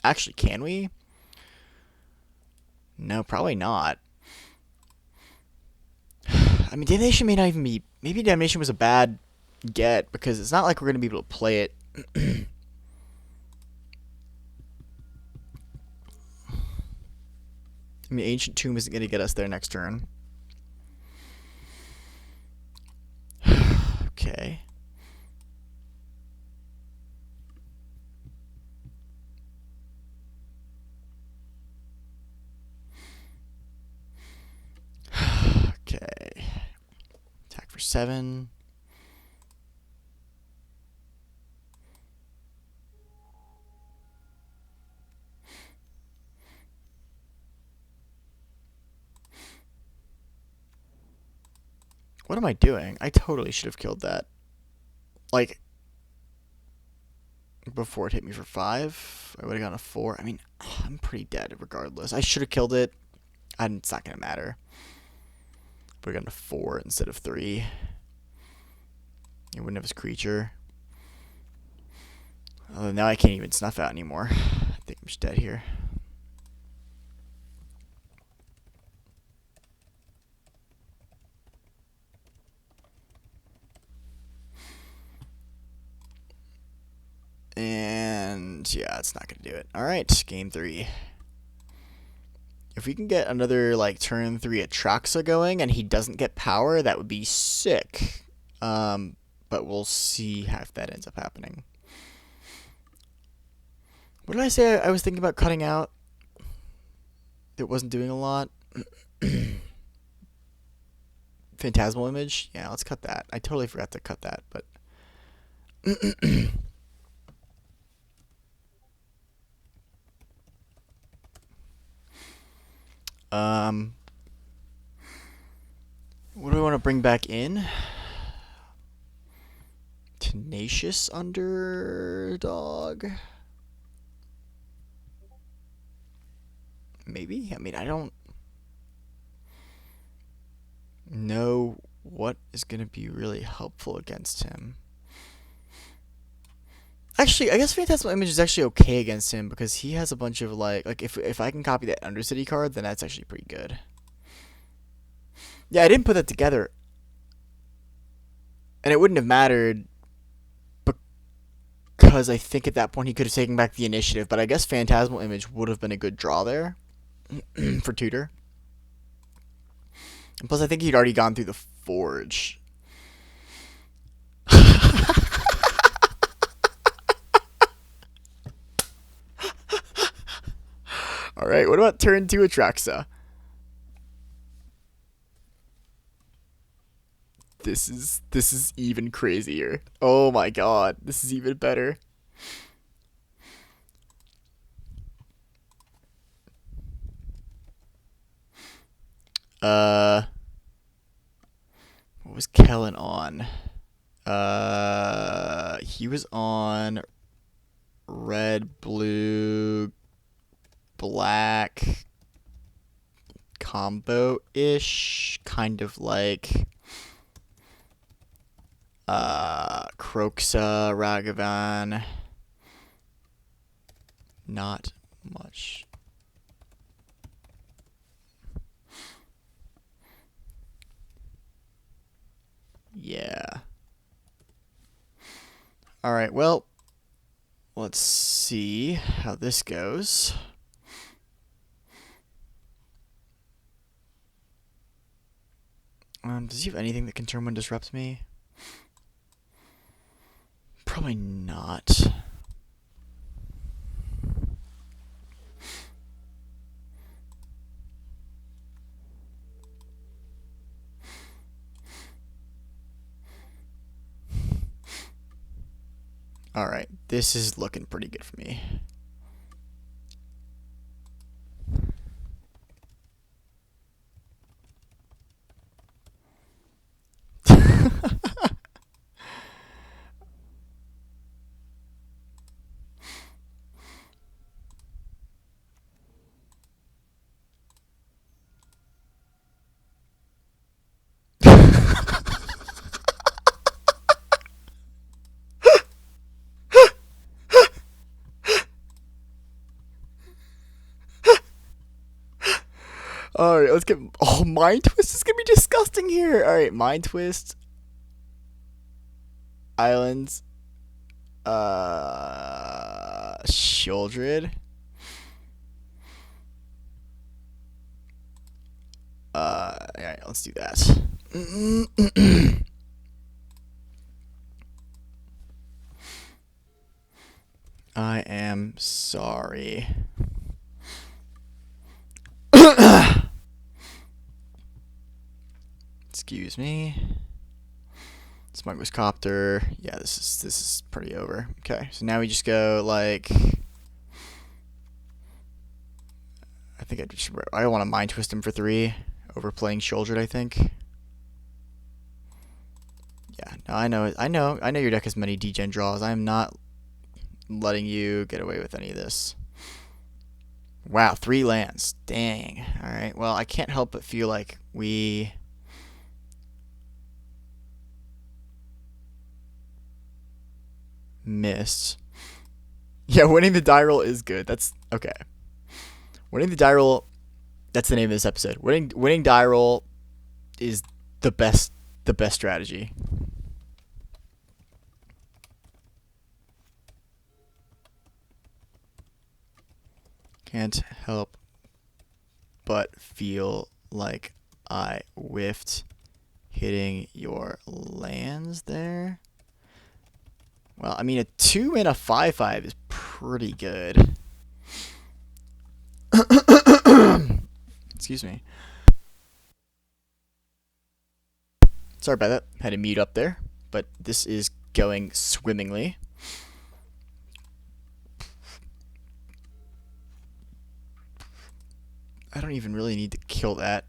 Actually, can we? No, probably not. I mean, Damnation may not even be... Maybe Damnation was a bad get, because it's not like we're going to be able to play it. I mean, Ancient Tomb isn't going to get us there next turn. Okay. Okay. Attack for 7. What am I doing? I totally should have killed that. Like, before it hit me for 5, I would have gone a 4. I mean, I'm pretty dead regardless. I should have killed it. And it's not going to matter. Would have gone to 4 instead of 3. He wouldn't have his creature. Oh, now I can't even Snuff Out anymore. I think I'm just dead here. And yeah, it's not going to do it. Alright, game 3. If we can get another, like, turn 3 Atraxa going and he doesn't get power, that would be sick. But we'll see if that ends up happening. What did I say I was thinking about cutting out? It wasn't doing a lot. Phantasmal Image? Yeah, let's cut that. I totally forgot to cut that, but... What do I want to bring back in? Tenacious Underdog? Maybe? I mean, I don't... know what is going to be really helpful against him. Actually, I guess Phantasmal Image is actually okay against him because he has a bunch of like if I can copy that Undercity card, then that's actually pretty good. Yeah, I didn't put that together, and it wouldn't have mattered because I think at that point he could have taken back the initiative. But I guess Phantasmal Image would have been a good draw there for Tutor. And plus, I think he'd already gone through the Forge. All right, what about turn 2 Atraxa? This is even crazier. Oh my god, this is even better. What was Kellen on? He was on red, blue, black combo-ish, kind of like Kroxa, Ragavan. Not much. Yeah. Alright, well, let's see how this goes. Does he have anything that can turn 1 disrupt me? Probably not. Alright, this is looking pretty good for me. Alright, let's get... Oh, Mind Twist is gonna be disgusting here! Alright, Mind Twist. Islands. Shieldred. Alright, let's do that. I am sorry. Excuse me. Smuggler's Copter. Yeah, this is pretty over. Okay, so now we just go like... I want to Mind Twist him for 3 over playing Shieldred, I think. Yeah, no, I know your deck has many degen draws. I am not letting you get away with any of this. Wow, 3 lands. Dang. Alright, well, I can't help but feel like we... missed. Yeah, winning the die roll is good. That's... okay. Winning the die roll... That's the name of this episode. Winning die roll is the best strategy. Can't help but feel like I whiffed hitting your lands there. Well, I mean, a 2 and a 5/5 is pretty good. Excuse me. Sorry about that. Had to mute up there, but this is going swimmingly. I don't even really need to kill that.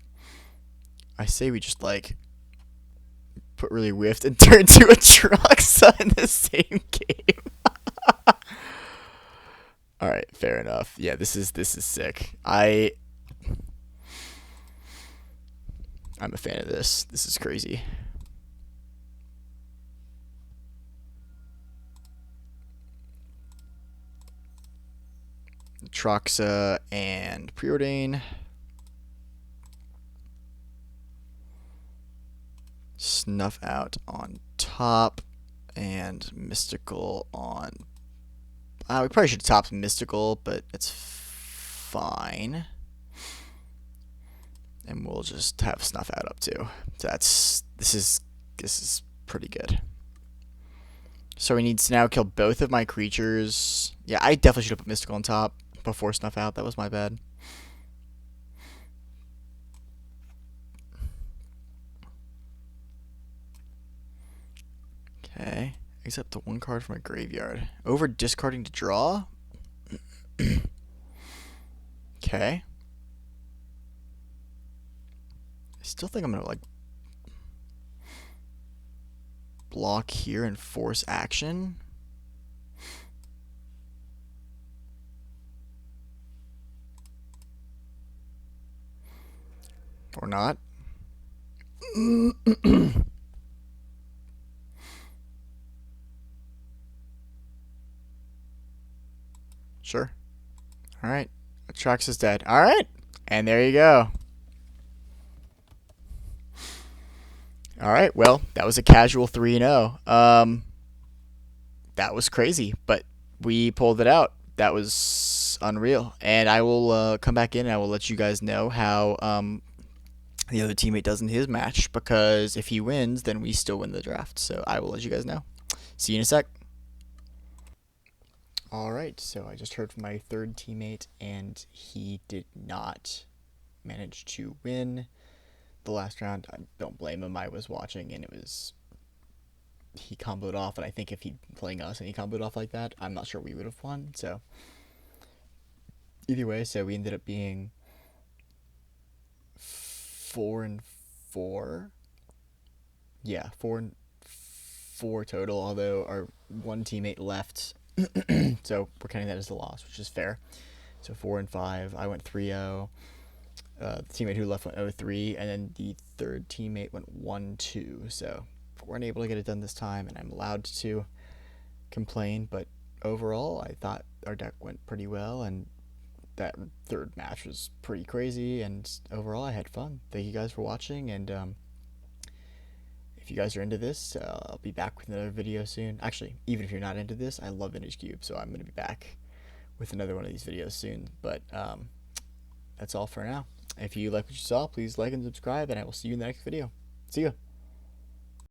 I say we just, like, put really whiffed and turn to a Atraxa in the same game. Alright, fair enough. Yeah, this is sick. I'm a fan of this. This is crazy. Troxa and Preordain. Snuff Out on top. And Mystical on... we probably should have topped Mystical, but it's fine. And we'll just have Snuff Out up too. So this is pretty good. So we need to now kill both of my creatures. Yeah, I definitely should have put Mystical on top before Snuff Out. That was my bad. Okay. Except the one card from my graveyard. Over discarding to draw? Okay. I still think I'm going to, like, block here and force action. Or not. Sure. Alright. Atrax is dead. Alright. And there you go. Alright, well, that was a casual 3-0. That was crazy, but we pulled it out. That was unreal. And I will come back in and I will let you guys know how the other teammate does in his match, because if he wins, then we still win the draft. So I will let you guys know. See you in a sec. Alright, so I just heard from my third teammate, and he did not manage to win the last round. I don't blame him. I was watching, and he comboed off, and I think if he'd been playing us and he comboed off like that, I'm not sure we would have won. So either way, so we ended up being 4-4. Yeah, 4-4 total, although our one teammate left. So we're counting that as a loss, which is fair. So 4-5. I went 3-0. The teammate who left went 0-3, and then the third teammate went 1-2. So we weren't able to get it done this time, and I'm allowed to complain. But overall, I thought our deck went pretty well, and that third match was pretty crazy. And overall, I had fun. Thank you guys for watching, and if you guys are into this, I'll be back with another video soon. Actually, even if you're not into this, I love Vintage Cube, so I'm going to be back with another one of these videos soon. But that's all for now. If you like what you saw, please like and subscribe, and I will see you in the next video. See ya.